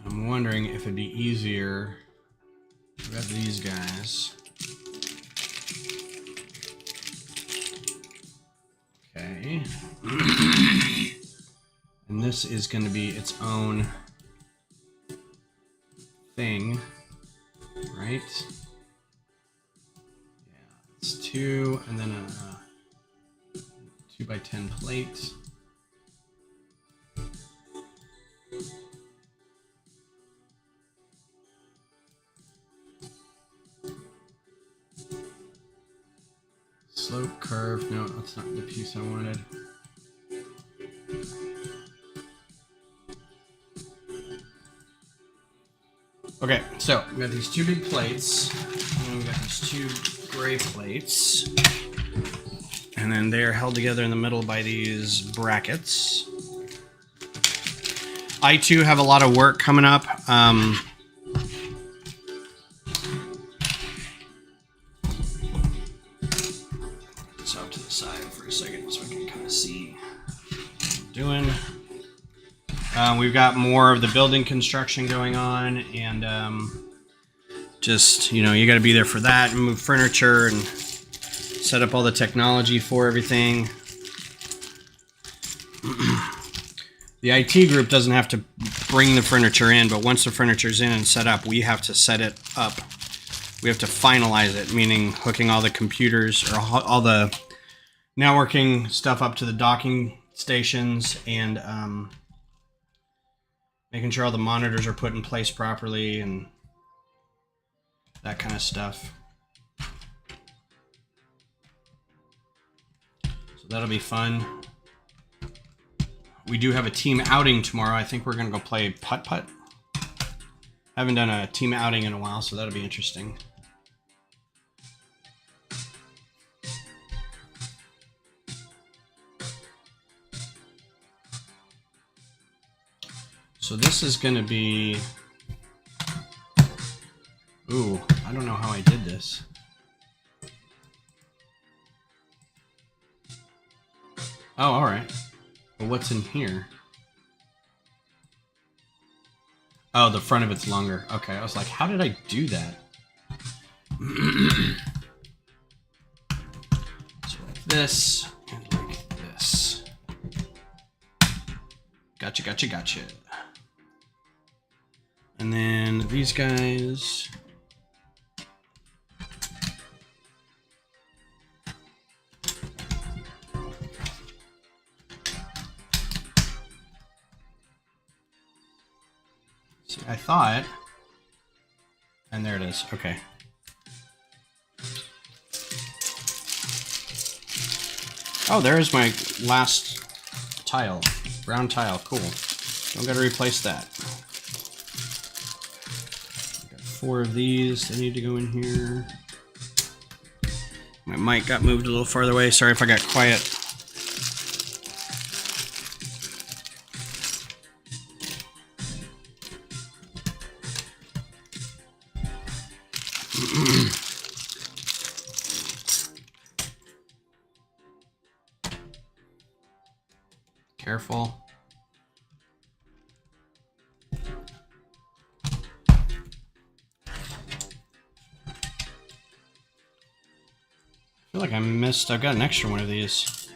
I'm wondering if it'd be easier to grab these guys. Okay. And this is going to be its own thing, right? Yeah, it's 2 and then a 2x10 plate. Slope curve. No, that's not the piece I wanted. Okay, so we got these 2 big plates, and then we got these 2 gray plates, and then they are held together in the middle by these brackets. I too have a lot of work coming up. We've got more of the building construction going on, and just, you know, you got to be there for that and move furniture and set up all the technology for everything. The IT group doesn't have to bring the furniture in, but once the furniture's in and set up, we have to set it up. We have to finalize it, meaning hooking all the computers or all the networking stuff up to the docking stations, and making sure all the monitors are put in place properly and that kind of stuff. So that'll be fun. We do have a team outing tomorrow. I think we're going to go play putt-putt. Haven't done a team outing in a while, so that'll be interesting. So this is going to be... Ooh, I don't know how I did this. Oh, alright. Well, what's in here? Oh, the front of it's longer. Okay, I was like, how did I do that? So like this, and like this. Gotcha, gotcha, gotcha. And then these guys. See, I thought, and there it is. Okay. Oh, there's my last tile. Brown tile. Cool. Don't gotta replace that. 4 of these that need to go in here. My mic got moved a little farther away. Sorry if I got quiet. Careful. I feel like I missed. I've got an extra one of these.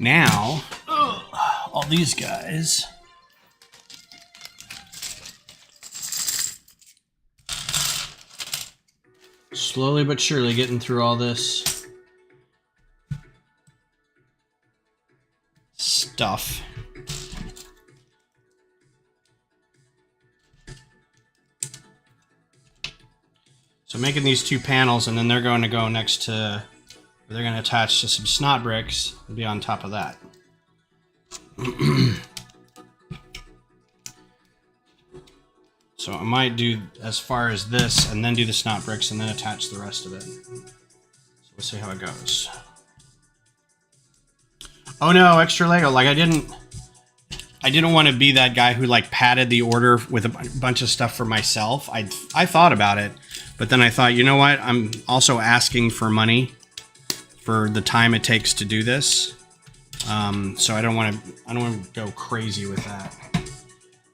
Now, all these guys. Slowly but surely getting through all this stuff. So making these 2 panels, and then they're going to go next to, they're going to attach to some snot bricks and be on top of that. So I might do as far as this and then do the snot bricks and then attach the rest of it. So we'll see how it goes. Oh no, extra Lego. Like I didn't want to be that guy who like padded the order with a bunch of stuff for myself. I thought about it, but then I thought, you know what? I'm also asking for money for the time it takes to do this. So I don't want to go crazy with that.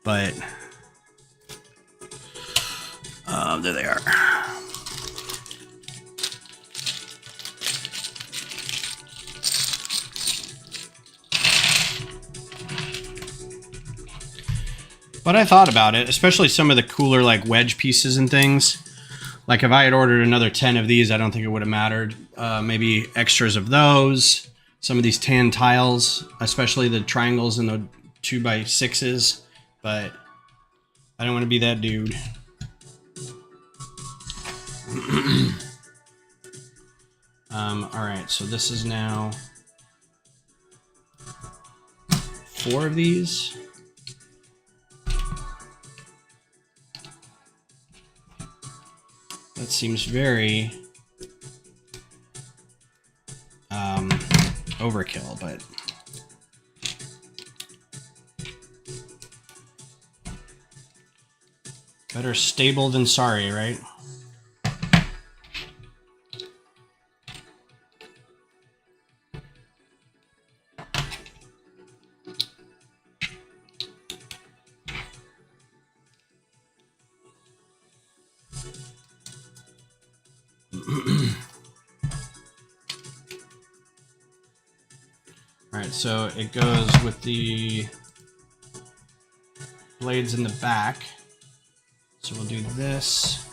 But there they are. But I thought about it, especially some of the cooler like wedge pieces and things. Like if I had ordered another 10 of these, I don't think it would have mattered. Maybe extras of those. Some of these tan tiles, especially the triangles and the 2x6s. But I don't want to be that dude. Alright, so this is now 4 of these. That seems very overkill, but better stable than sorry, right? Alright, so it goes with the blades in the back. So we'll do this.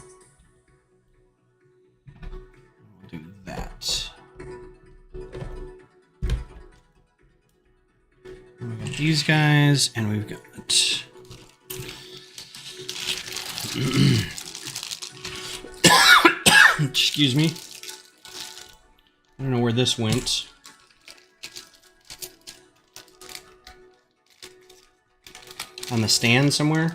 We'll do that. And we got these guys, and we've got... Excuse me. I don't know where this went. On the stand somewhere.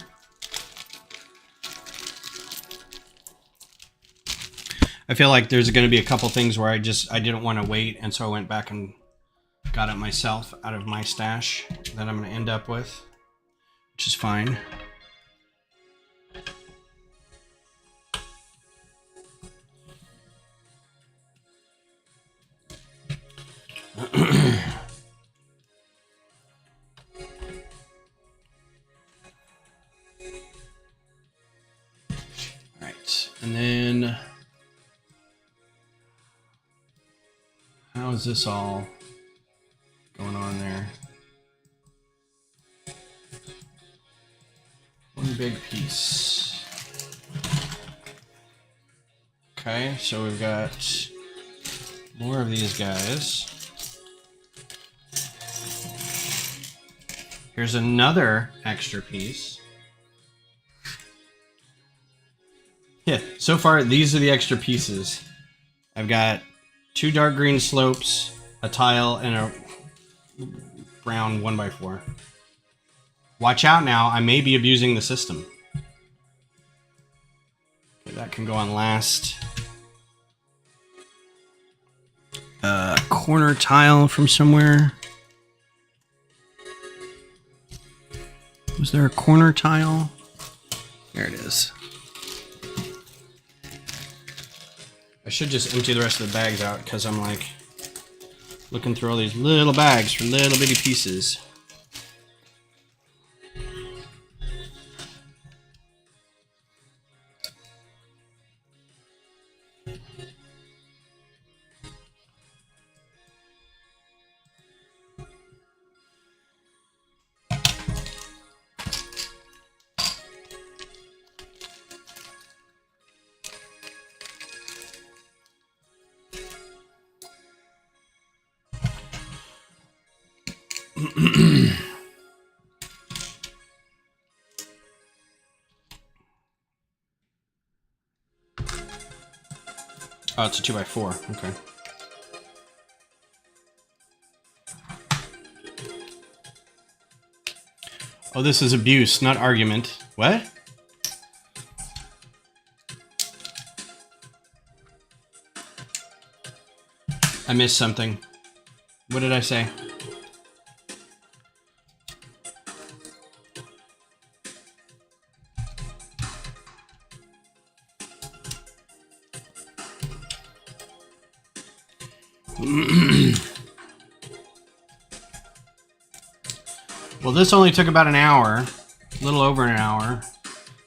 I feel like there's going to be a couple things where I didn't want to wait, and so I went back and got it myself out of my stash that I'm going to end up with, which is fine. And then, how is this all going on there? One big piece. Okay, so we've got more of these guys. Here's another extra piece. Yeah, so far, these are the extra pieces. I've got 2 dark green slopes, a tile, and a brown 1x4. Watch out now, I may be abusing the system. Okay, that can go on last. Corner tile from somewhere. Was there a corner tile? There it is. I should just empty the rest of the bags out because I'm like looking through all these little bags for little bitty pieces. Oh, it's a 2x4. Okay. Oh, this is abuse, not argument. What? I missed something. What did I say? Well, this only took about an hour, a little over an hour.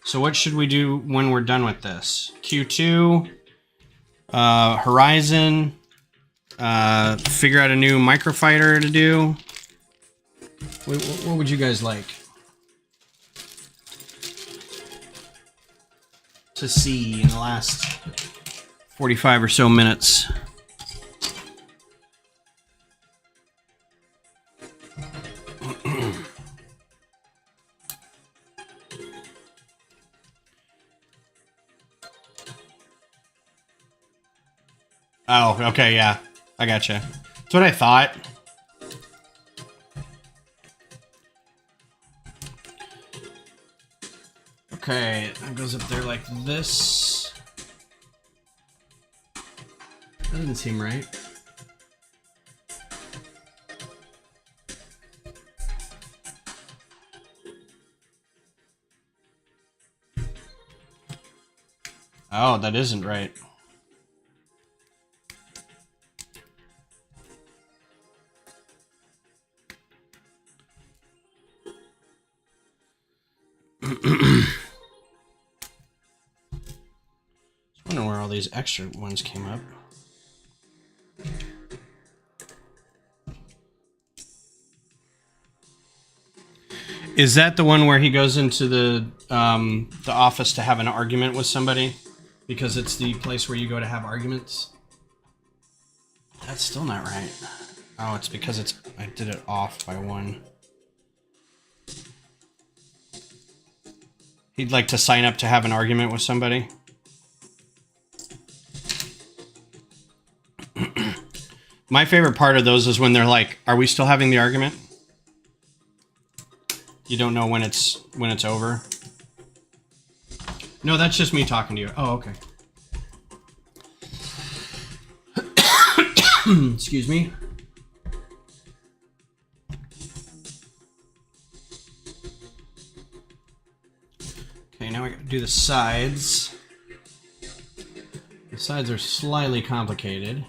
So what should we do when we're done with this? Q2, Horizon, figure out a new microfighter to do. What would you guys like to see in the last 45 or so minutes? Oh, okay, yeah. I gotcha. That's what I thought. Okay, it goes up there like this. That doesn't seem right. Oh, that isn't right. I wonder where all these extra ones came up. Is that the one where he goes into the office to have an argument with somebody? Because it's the place where you go to have arguments? That's still not right. Oh, it's because I did it off by 1. He'd like to sign up to have an argument with somebody. My favorite part of those is when they're like, "Are we still having the argument?" You don't know when it's over. No, that's just me talking to you. Oh, okay. Excuse me. Okay, now I gotta do the sides. The sides are slightly complicated.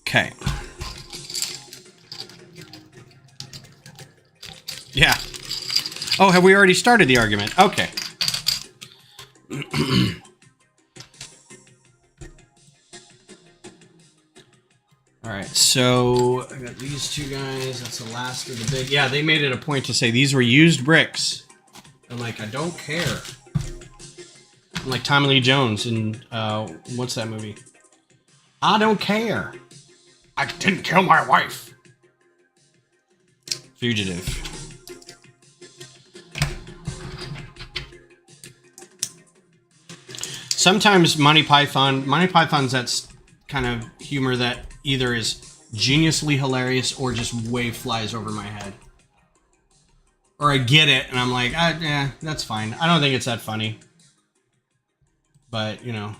Okay. Yeah. Oh, have we already started the argument? Okay. Alright, so I got these 2 guys. That's the last of the big... Yeah, they made it a point to say these were used bricks. I'm like, I don't care. I'm like Tommy Lee Jones in... what's that movie? I don't care. I didn't kill my wife. Fugitive. Sometimes Monty Python's that kind of humor that either is geniusly hilarious or just way flies over my head. Or I get it and I'm like, yeah, that's fine. I don't think it's that funny. But, you know.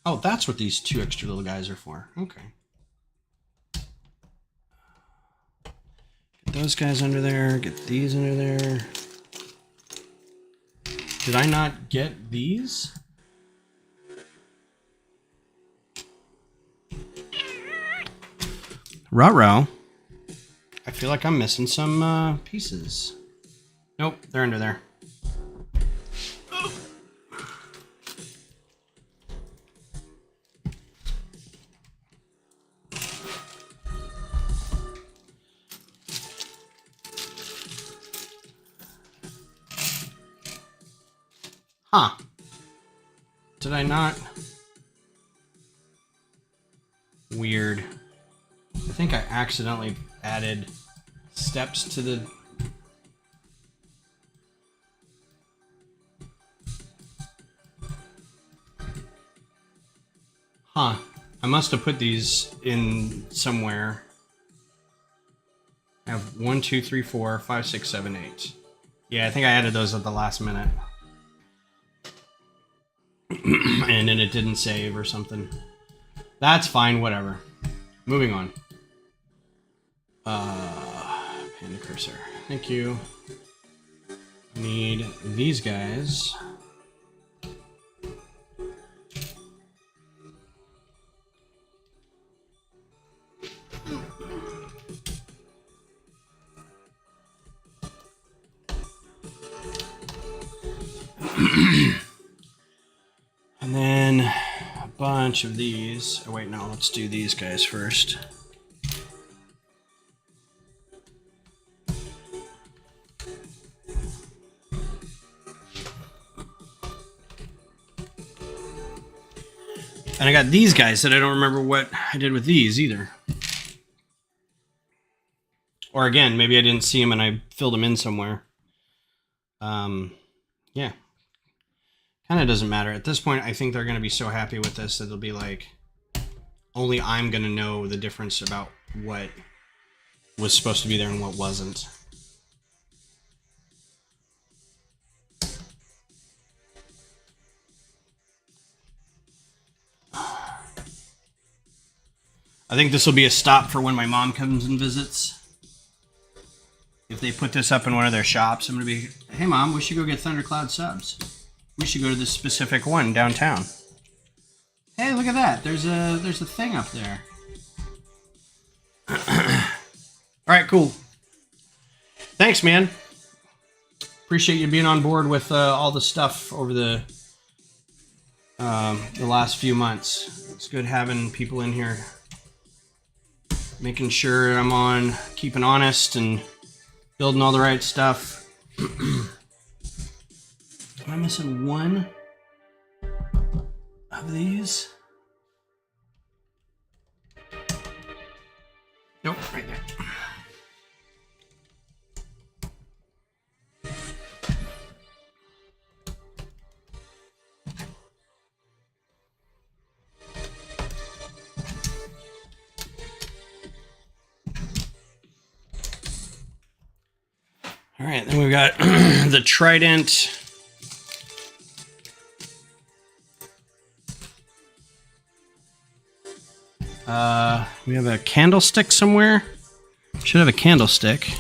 Oh, that's what these two extra little guys are for. Okay. Get those guys under there. Get these under there. Did I not get these? Ruh-roh. I feel like I'm missing some pieces. Nope, they're under there. Huh. Did I not? Weird. I think I accidentally added steps to the... Huh. I must have put these in somewhere. I have 1, 2, 3, 4, 5, 6, 7, 8. Yeah, I think I added those at the last minute. And then it didn't save or something. That's fine, whatever. Moving on. Panda cursor. Thank you. Need these guys. And then a bunch of these. Oh, wait, no, let's do these guys first. And I got these guys that I don't remember what I did with these either. Or again, maybe I didn't see them and I filled them in somewhere. Yeah. Kind of doesn't matter. At this point, I think they're going to be so happy with this that they'll be like, only I'm going to know the difference about what was supposed to be there and what wasn't. I think this will be a stop for when my mom comes and visits. If they put this up in one of their shops, I'm going to be, hey mom, we should go get Thundercloud subs. We should go to this specific one downtown. Hey, look at that. There's a thing up there. All right, cool. Thanks, man. Appreciate you being on board with all the stuff over the last few months. It's good having people in here, making sure I'm on, keeping honest, and building all the right stuff. Am I missing one of these? Nope, right there. All right, then we've got the trident. We have a candlestick somewhere. Should have a candlestick.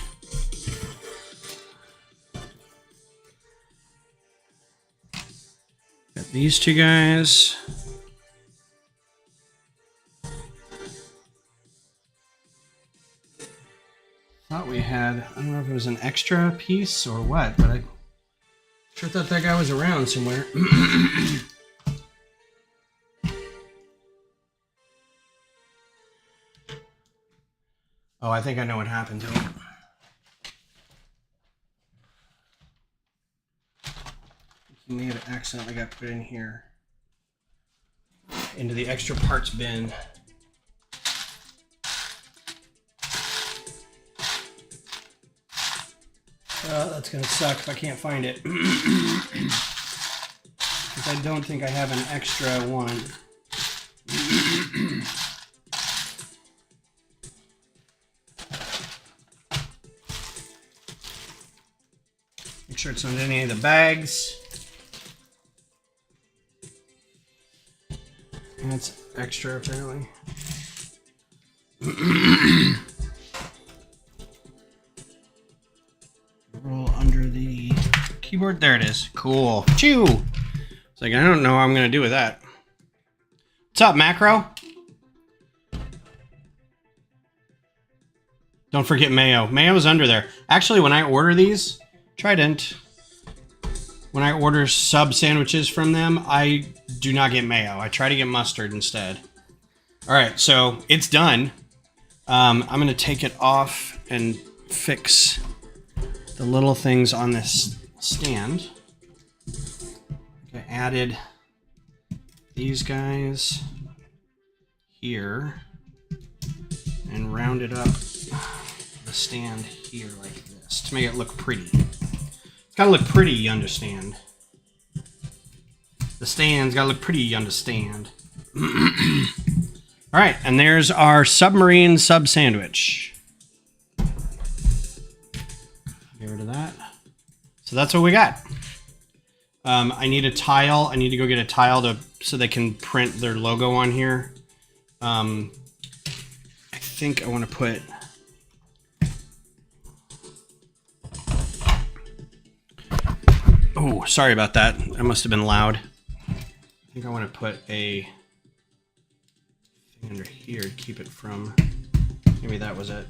Got these two guys. Thought we had, I don't know if it was an extra piece or what, but I sure thought that guy was around somewhere. Oh, I think I know what happened to him. He may have accidentally got put in here. Into the extra parts bin. That's gonna suck if I can't find it. Because I don't think I have an extra one. Make sure it's not in any of the bags. That's extra apparently. Roll under the keyboard. There it is. Cool. Chew. It's like, I don't know what I'm going to do with that. What's up, Macro? Don't forget mayo. Mayo's under there. Actually, when I order these, Trident, when I order sub sandwiches from them, I do not get mayo. I try to get mustard instead. All right, so it's done. I'm going to take it off and fix the little things on this stand. I added these guys here and rounded up the stand here like this to make it look pretty. It's got to look pretty, you understand. The stand's got to look pretty, you understand. All right, and there's our submarine sub sandwich. Get rid of that. So that's what we got. I need a tile. I need to go get a tile so they can print their logo on here. I think I want to put... Oh, sorry about that. That must have been loud. I think I want to put a thing under here to keep it from... Maybe that was it.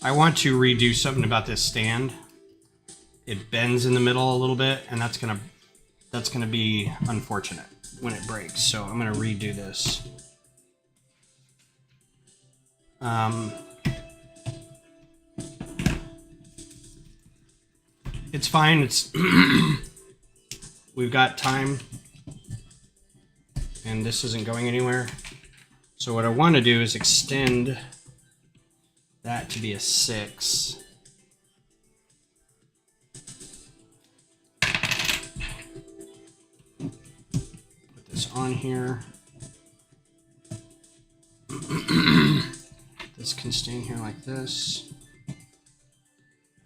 I want to redo something about this stand. It bends in the middle a little bit, and that's gonna be unfortunate when it breaks. So I'm gonna redo this. It's fine. It's we've got time, and this isn't going anywhere. So what I want to do is extend that to be a 6. Put this on here. This can stay in here like this.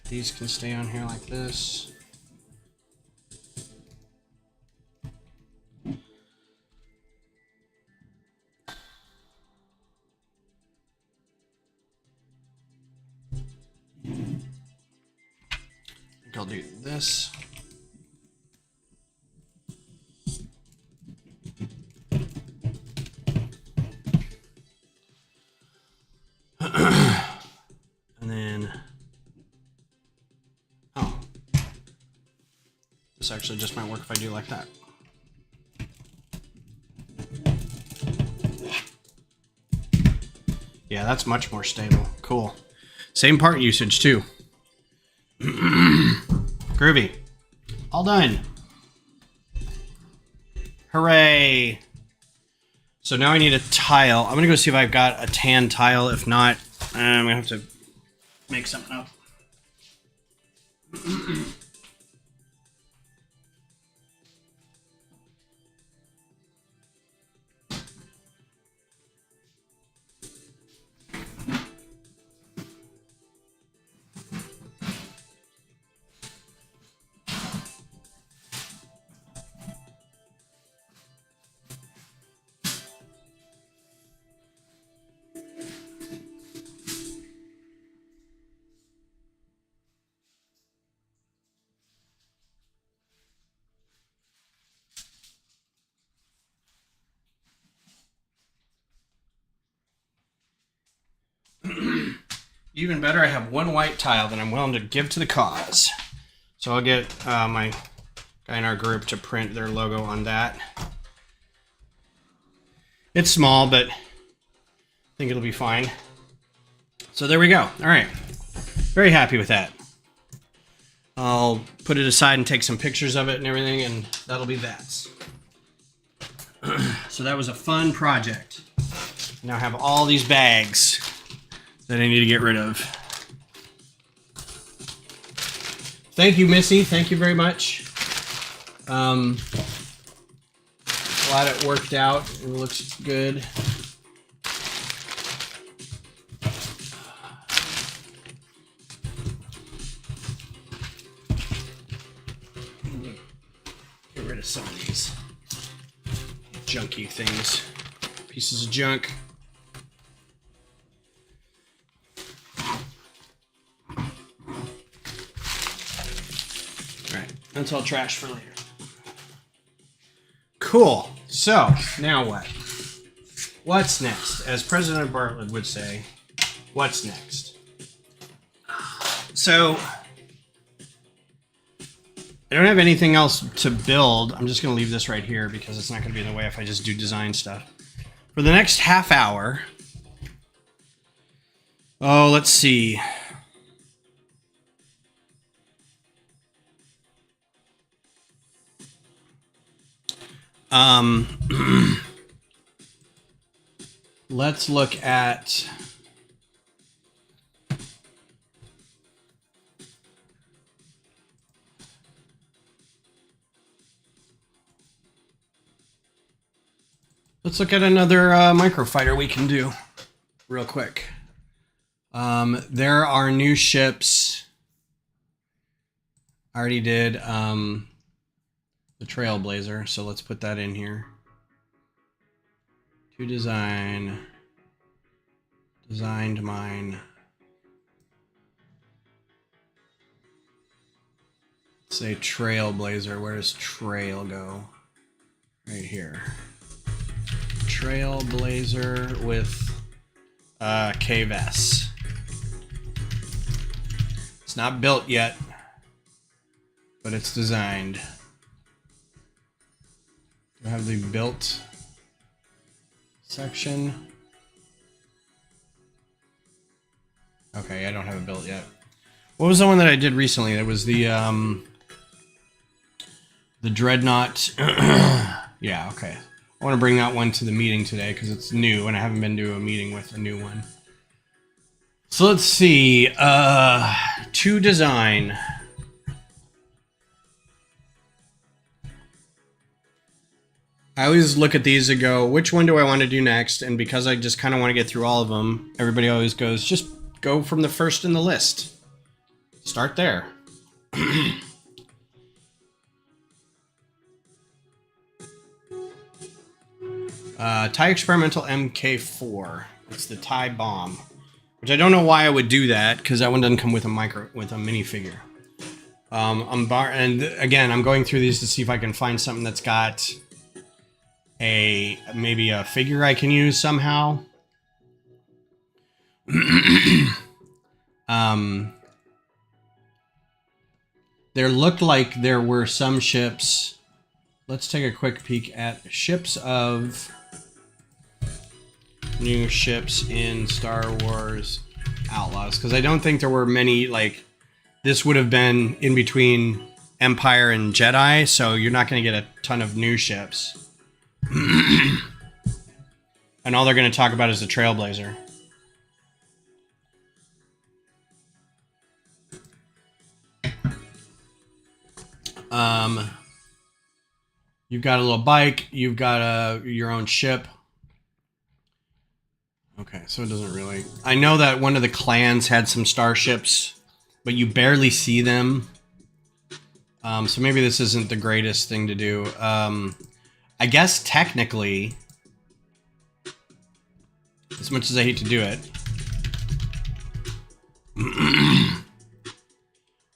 These can stay on here like this. I'll do this. And then, oh, this actually just might work if I do like that. Yeah, that's much more stable. Cool. Same part usage too. Groovy. All done. Hooray. So now I need a tile. I'm gonna go see if I've got a tan tile. If not, I'm gonna have to make something up. Even better, I have one white tile that I'm willing to give to the cause. So I'll get my guy in our group to print their logo on that. It's small, but I think it'll be fine. So there we go. All right. Very happy with that. I'll put it aside and take some pictures of it and everything, and that'll be that. So that was a fun project. Now I have all these bags that I need to get rid of. Thank you, Missy. Thank you very much. Glad it worked out. It looks good. Get rid of some of these junky things. Pieces of junk. Alright, that's all trash for later. Cool. So, now what? What's next? As President Bartlett would say, what's next? So, I don't have anything else to build. I'm just going to leave this right here because it's not going to be in the way if I just do design stuff. For the next half hour, oh, let's see. Let's look at another microfighter we can do real quick. There are new ships. I already did the Trailblazer, so let's put that in here. To design, designed mine. Let's say Trailblazer. Where does trail go? Right here. Trailblazer with KVS. It's not built yet, but it's designed. Do I have the built section? Okay, I don't have it built yet. What was the one that I did recently? That was the Dreadnought. Yeah, okay. I want to bring that one to the meeting today because it's new and I haven't been to a meeting with a new one. So let's see. To design. I always look at these and go, which one do I want to do next? And because I just kind of want to get through all of them, everybody always goes, just go from the first in the list. Start there. TIE Experimental MK4. It's the TIE bomb, which I don't know why I would do that because that one doesn't come with a minifigure. And again, I'm going through these to see if I can find something that's got maybe a figure I can use somehow. There looked like there were some ships. Let's take a quick peek at ships of new ships in Star Wars Outlaws, because I don't think there were many. Like, this would have been in between Empire and Jedi, so you're not going to get a ton of new ships. And all they're going to talk about is the Trailblazer. You've got a little bike. You've got your own ship. Okay, so it doesn't really... I know that one of the clans had some starships, but you barely see them. So maybe this isn't the greatest thing to do. I guess technically, as much as I hate to do it,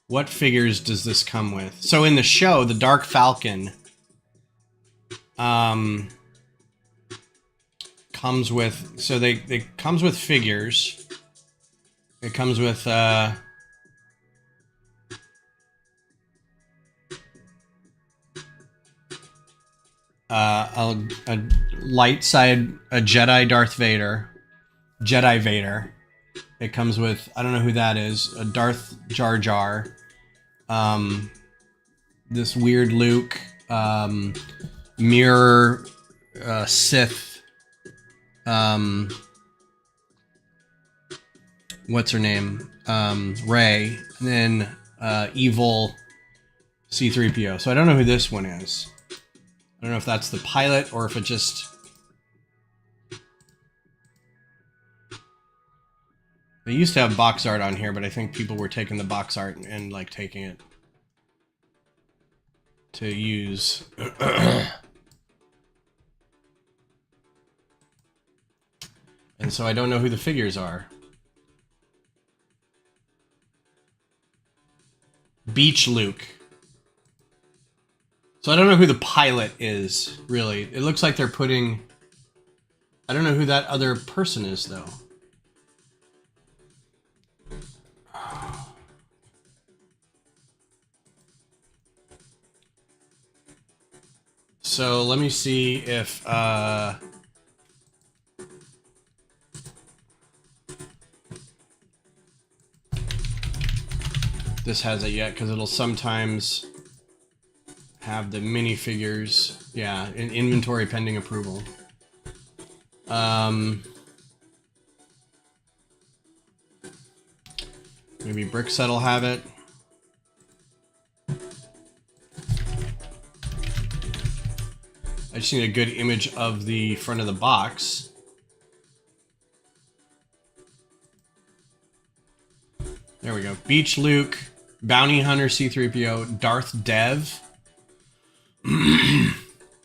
what figures does this come with? So in the show, the Dark Falcon comes with, so they comes with figures. It comes with a light side, a Jedi Darth Vader, Jedi Vader. It comes with, I don't know who that is, a Darth Jar Jar, this weird Luke, mirror Sith, what's her name? Ray, and then evil C-3PO. So I don't know who this one is. I don't know if that's the pilot or if it just... They used to have box art on here, but I think people were taking the box art and like taking it to use. And so I don't know who the figures are. Beach Luke. So I don't know who the pilot is, really. It looks like they're putting... I don't know who that other person is, though. So let me see if... this has it yet, because it'll sometimes have the minifigures. Yeah, in inventory pending approval. Maybe Brickset will have it. I just need a good image of the front of the box. There we go. Beach Luke, Bounty Hunter C-3PO, Darth Dev.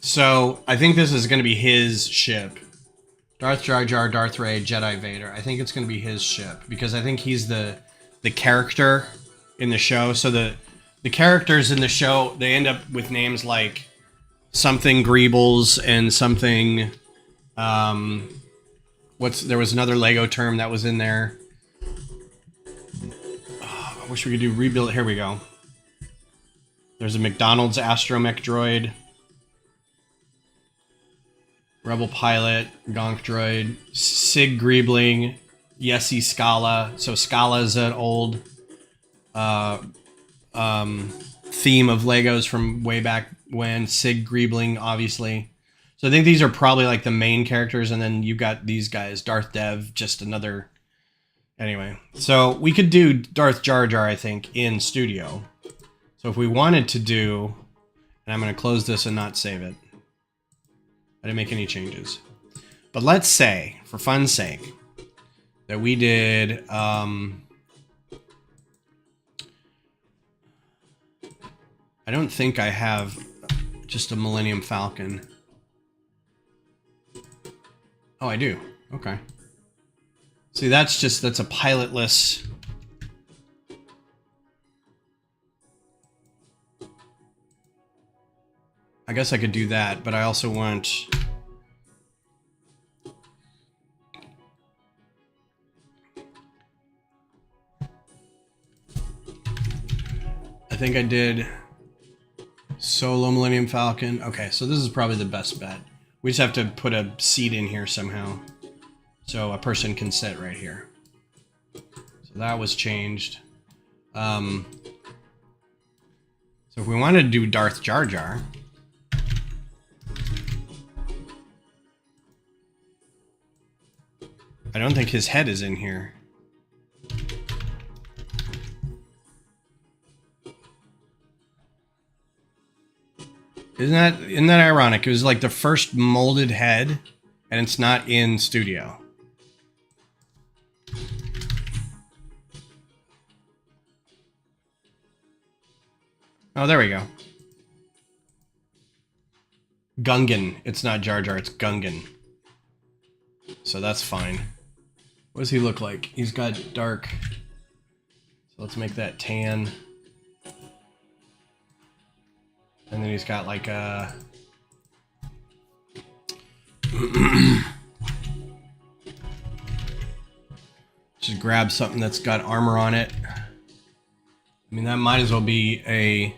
So I think this is going to be his ship. Darth Jar Jar, Darth Ray, Jedi Vader. I think it's going to be his ship because I think he's the character in the show. So the characters in the show, they end up with names like something Greebles and something. There was another Lego term that was in there. Oh, I wish we could do rebuild. Here we go. There's a McDonald's astromech droid. Rebel pilot, Gonk droid, Sig Greebling, Yesy Scala. So Scala is an old theme of Legos from way back when. Sig Greebling, obviously. So I think these are probably like the main characters, and then you've got these guys. Darth Dev, just another... Anyway, so we could do Darth Jar Jar, I think, in studio. So if we wanted to do... And I'm going to close this and not save it. I didn't make any changes. But let's say, for fun's sake, that we did... I don't think I have just a Millennium Falcon. Oh, I do. Okay. See, that's a pilotless... I guess I could do that, but I also want... I think I did Solo Millennium Falcon. Okay, so this is probably the best bet. We just have to put a seat in here somehow, so a person can sit right here. So that was changed. So if we wanted to do Darth Jar Jar... I don't think his head is in here. Isn't that ironic? It was like the first molded head, and it's not in studio. Oh, there we go. Gungan. It's not Jar Jar, it's Gungan. So that's fine. What does he look like? He's got dark. So let's make that tan. And then he's got like a... Just grab something that's got armor on it. I mean, that might as well be a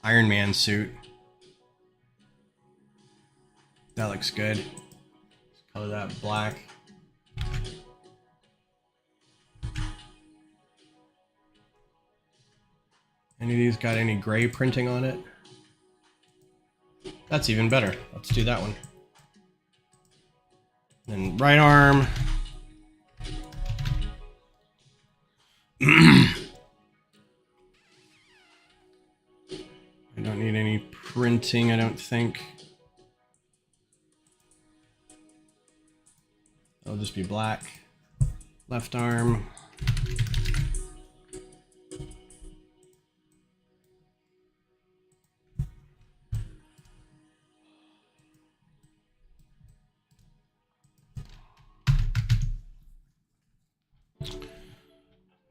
Iron Man suit. That looks good. Let's color that black. Any of these got any gray printing on it? That's even better. Let's do that one. Then right arm. mounting, I don't think. It'll just be black. Left arm.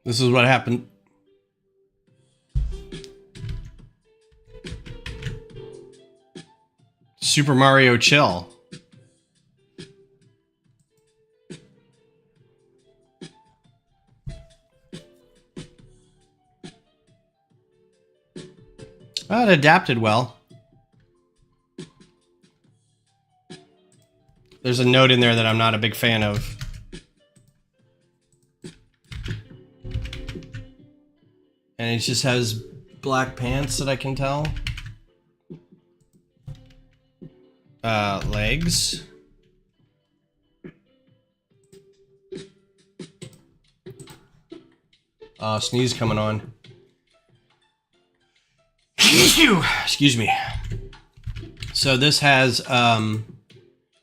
This is what happened. Super Mario Chill. Well, it adapted well. There's a note in there that I'm not a big fan of. And it just has black pants that I can tell. Legs. Sneeze coming on. Excuse me. So this has,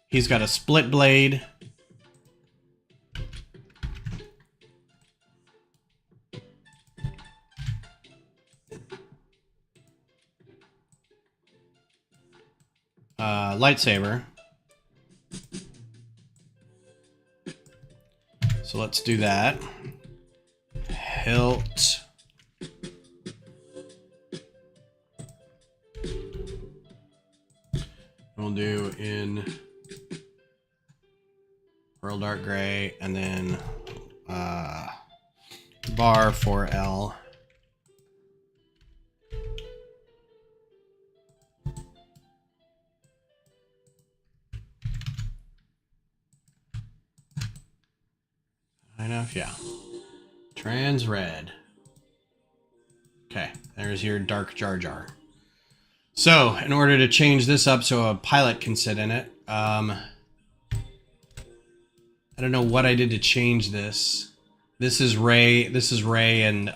he's got a split blade. Lightsaber. So let's do that. Hilt. We'll do in Pearl Dark Gray, and then bar for L. Enough, yeah. Trans red. Okay, there's your dark Jar Jar. So, in order to change this up so a pilot can sit in it, I don't know what I did to change this. This is Ray, and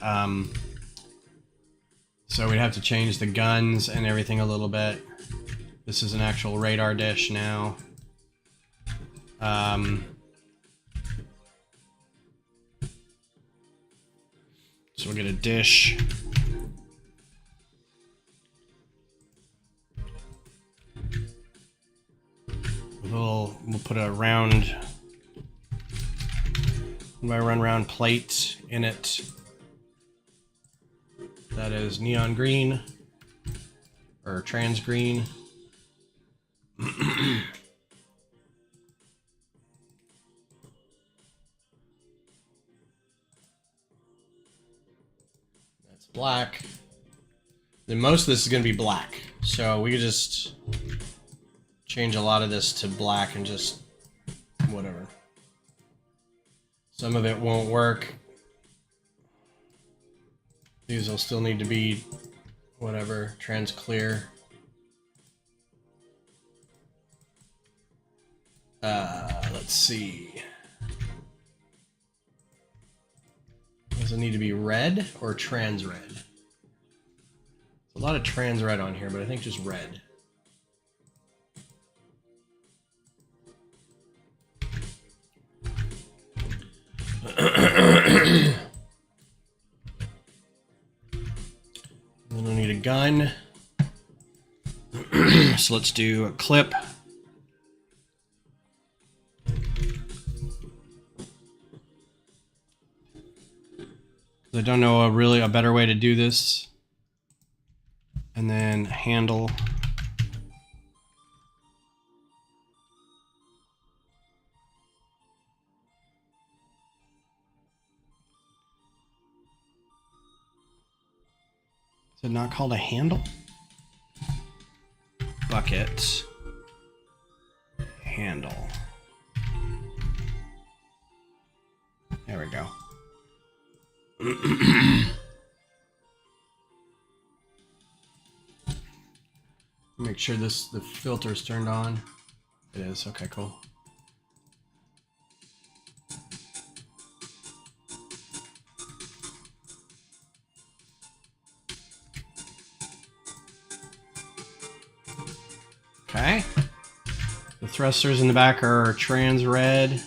so we'd have to change the guns and everything a little bit. This is an actual radar dish now. So we'll get a dish. We'll put a round, by round plate in it. That is neon green or trans green. That's black. Then most of this is going to be black. So we could just change a lot of this to black and just whatever. Some of it won't work. These will still need to be whatever, trans clear. Let's see. Does it need to be red or trans red? There's a lot of trans red on here, but I think just red. Then we'll need a gun. So let's do a clip. I don't know a better way to do this. And then handle. Is it not called a handle? Bucket. Handle. There we go. Make sure the filter is turned on. It is. Okay, cool. Okay. The thrusters in the back are trans red.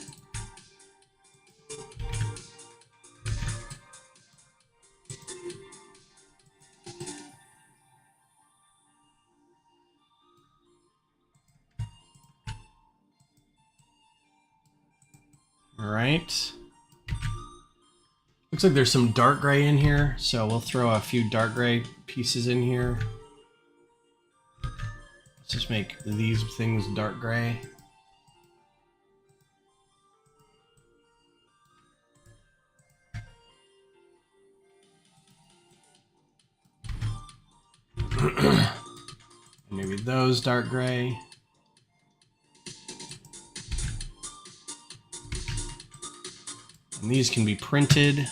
All right. Looks like there's some dark gray in here, so we'll throw a few dark gray pieces in here. Let's just make these things dark gray. Maybe those dark gray. And these can be printed.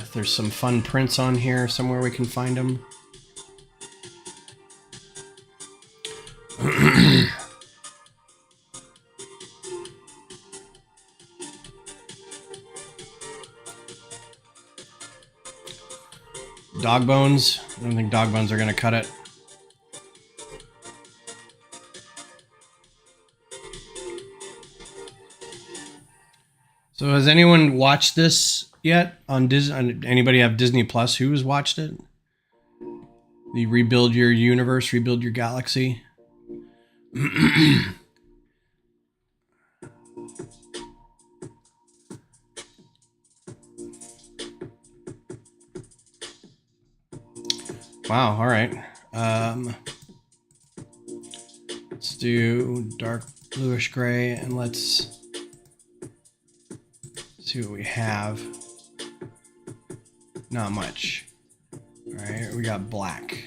If there's some fun prints on here somewhere, we can find them. Dog bones. I don't think dog bones are going to cut it. So has anyone watched this yet on Disney? Anybody have Disney Plus? Who's watched it? The Rebuild Your Universe, Rebuild Your Galaxy. Wow, all right. Let's do dark bluish gray and let's see what we have. Not much. All right, we got black.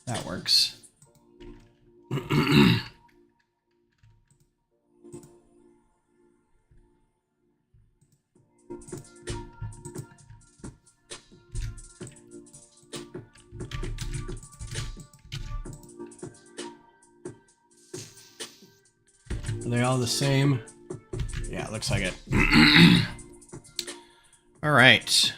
That works. Are they all the same? Yeah, it looks like it. All right.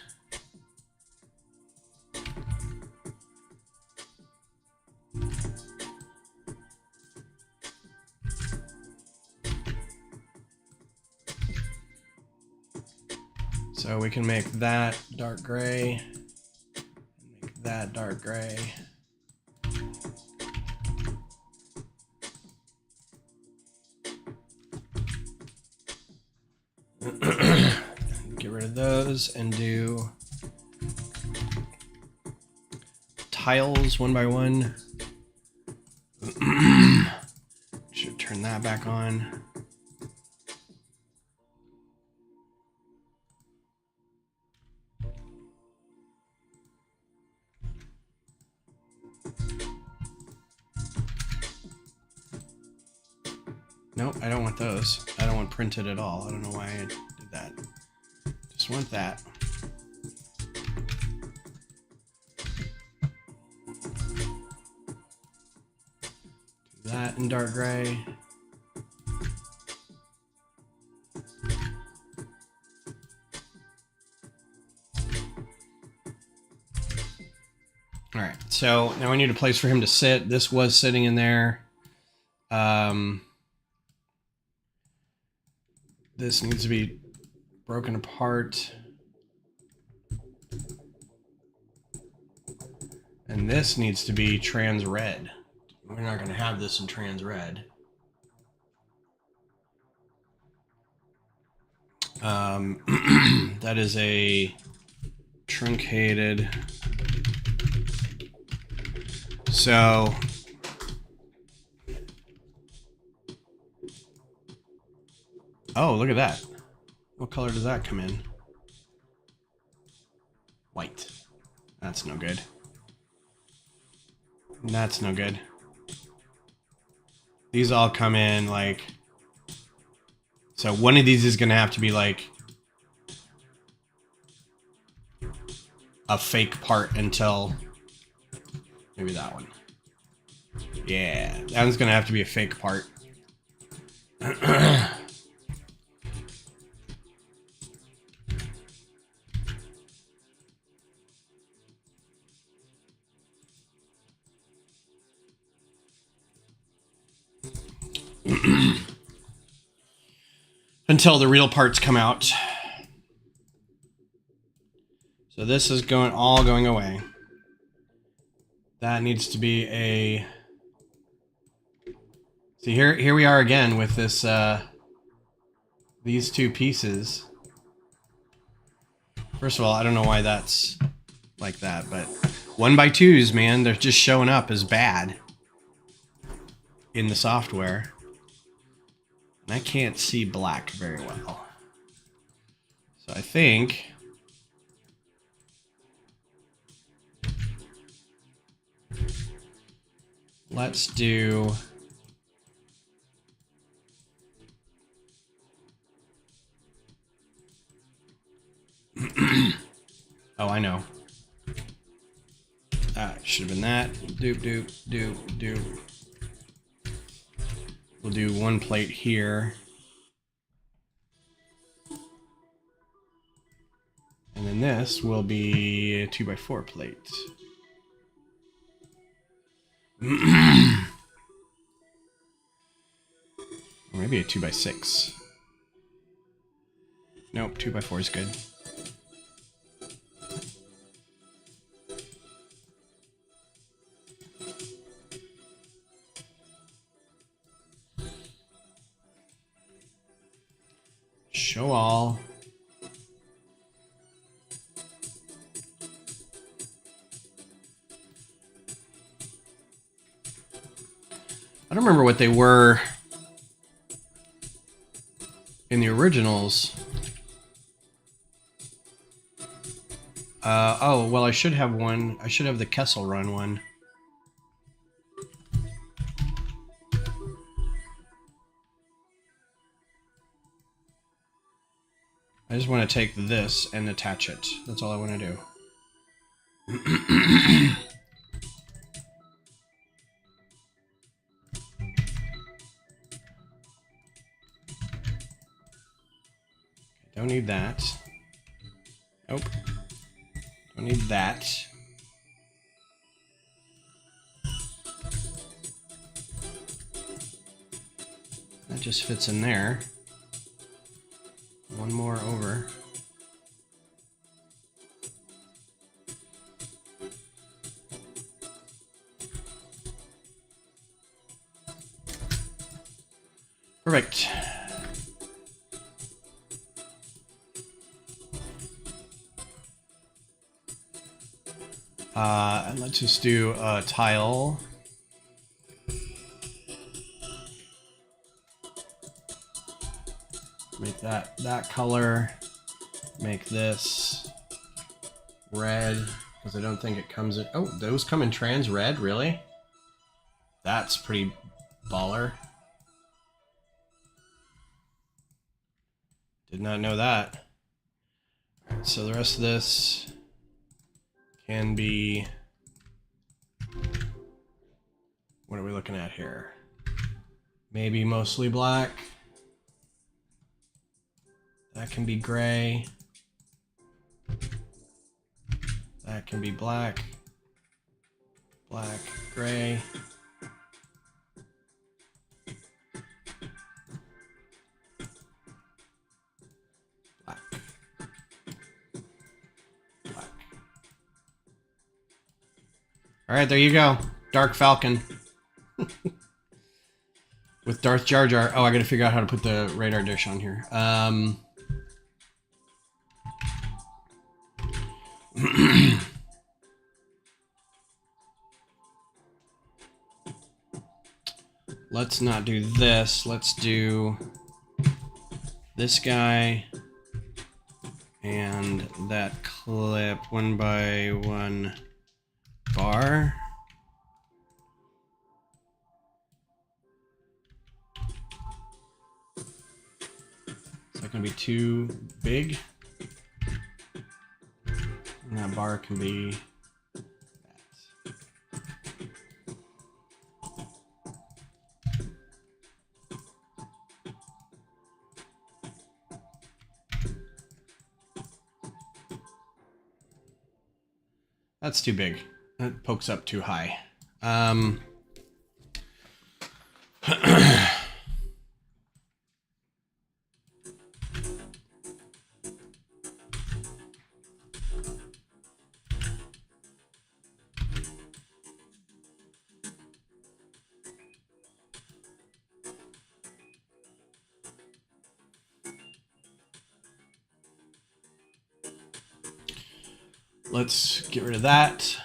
So we can make that dark gray, make that dark gray. Get rid of those and do tiles one by one. Should turn that back on. Nope, I don't want those. I don't want printed at all. I don't know why I did that. Just want that. Do that in dark gray. All right, so now we need a place for him to sit. This was sitting in there. This needs to be broken apart. And this needs to be trans red. We're not going to have this in trans red. That is a truncated. So oh, look at that. What color does that come in? White. That's no good. That's no good. These all come in like... So one of these is going to have to be like a fake part until... Maybe that one. Yeah, that one's going to have to be a fake part. until the real parts come out. So this is all going away. That needs to be a... See, here we are again with this, these two pieces. First of all, I don't know why that's like that, but 1x2s, man, they're just showing up as bad in the software. And I can't see black very well. So I think... let's do... oh, I know. Should have been that. Doop, doop, doop, doop. We'll do one plate here. And then this will be a 2x4 plate. Or maybe a 2x6. Nope, 2x4 is good. Show all. I don't remember what they were in the originals. Oh, well, I should have one. I should have the Kessel Run one. I just want to take this and attach it. That's all I want to do. Don't need that. Nope. Don't need that. That just fits in there. One more over. Perfect. And let's just do a tile. Make that color. Make this red, because I don't think it comes in. Oh, those come in trans red, really? That's pretty baller. Did not know that. Alright, so the rest of this can be... what are we looking at here? Maybe mostly black. That can be gray. That can be black. Black, gray. Black. Black. All right, there you go. Dark Falcon. With Darth Jar Jar. Oh, I gotta figure out how to put the radar dish on here. Let's not do this. Let's do this guy and that clip 1x1 bar. Is that going to be too big? And that bar can be that. That's too big. That pokes up too high. let's get rid of that.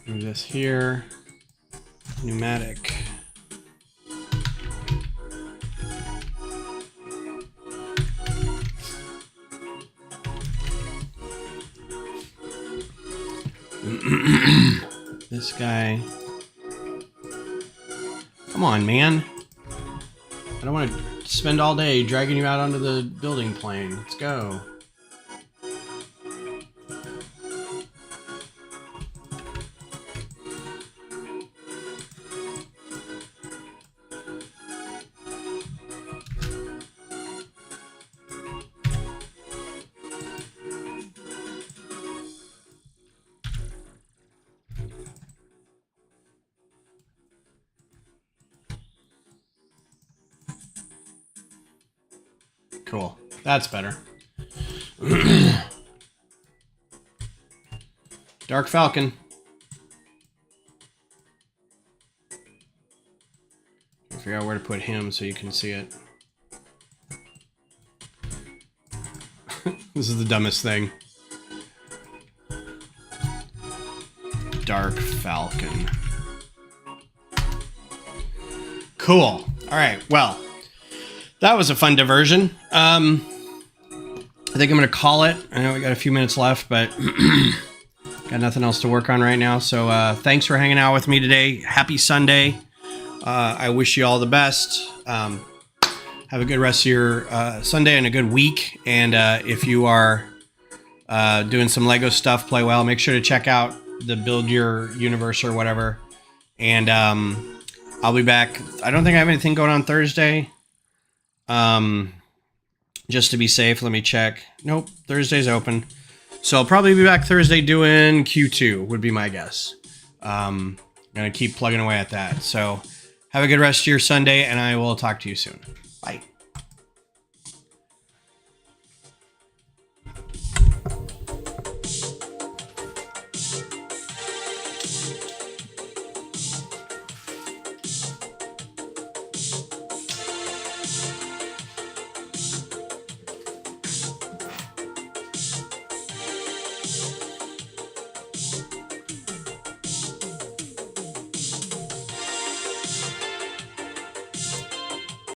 Move this here. Pneumatic. This guy. Come on, man. I don't want to spend all day dragging you out onto the building plane. Let's go. Cool. That's better. Dark Falcon. Figure out where to put him so you can see it. This is the dumbest thing. Dark Falcon. Cool. All right. Well, that was a fun diversion. I think I'm going to call it. I know we got a few minutes left, but got nothing else to work on right now. So thanks for hanging out with me today. Happy Sunday. I wish you all the best. Have a good rest of your Sunday and a good week. And if you are doing some Lego stuff, play well. Make sure to check out the Build Your Universe or whatever. And I'll be back. I don't think I have anything going on Thursday. Just to be safe, let me check. Nope, Thursday's open. So I'll probably be back Thursday doing Q2, would be my guess. I'm going to keep plugging away at that. So have a good rest of your Sunday, and I will talk to you soon. Bye.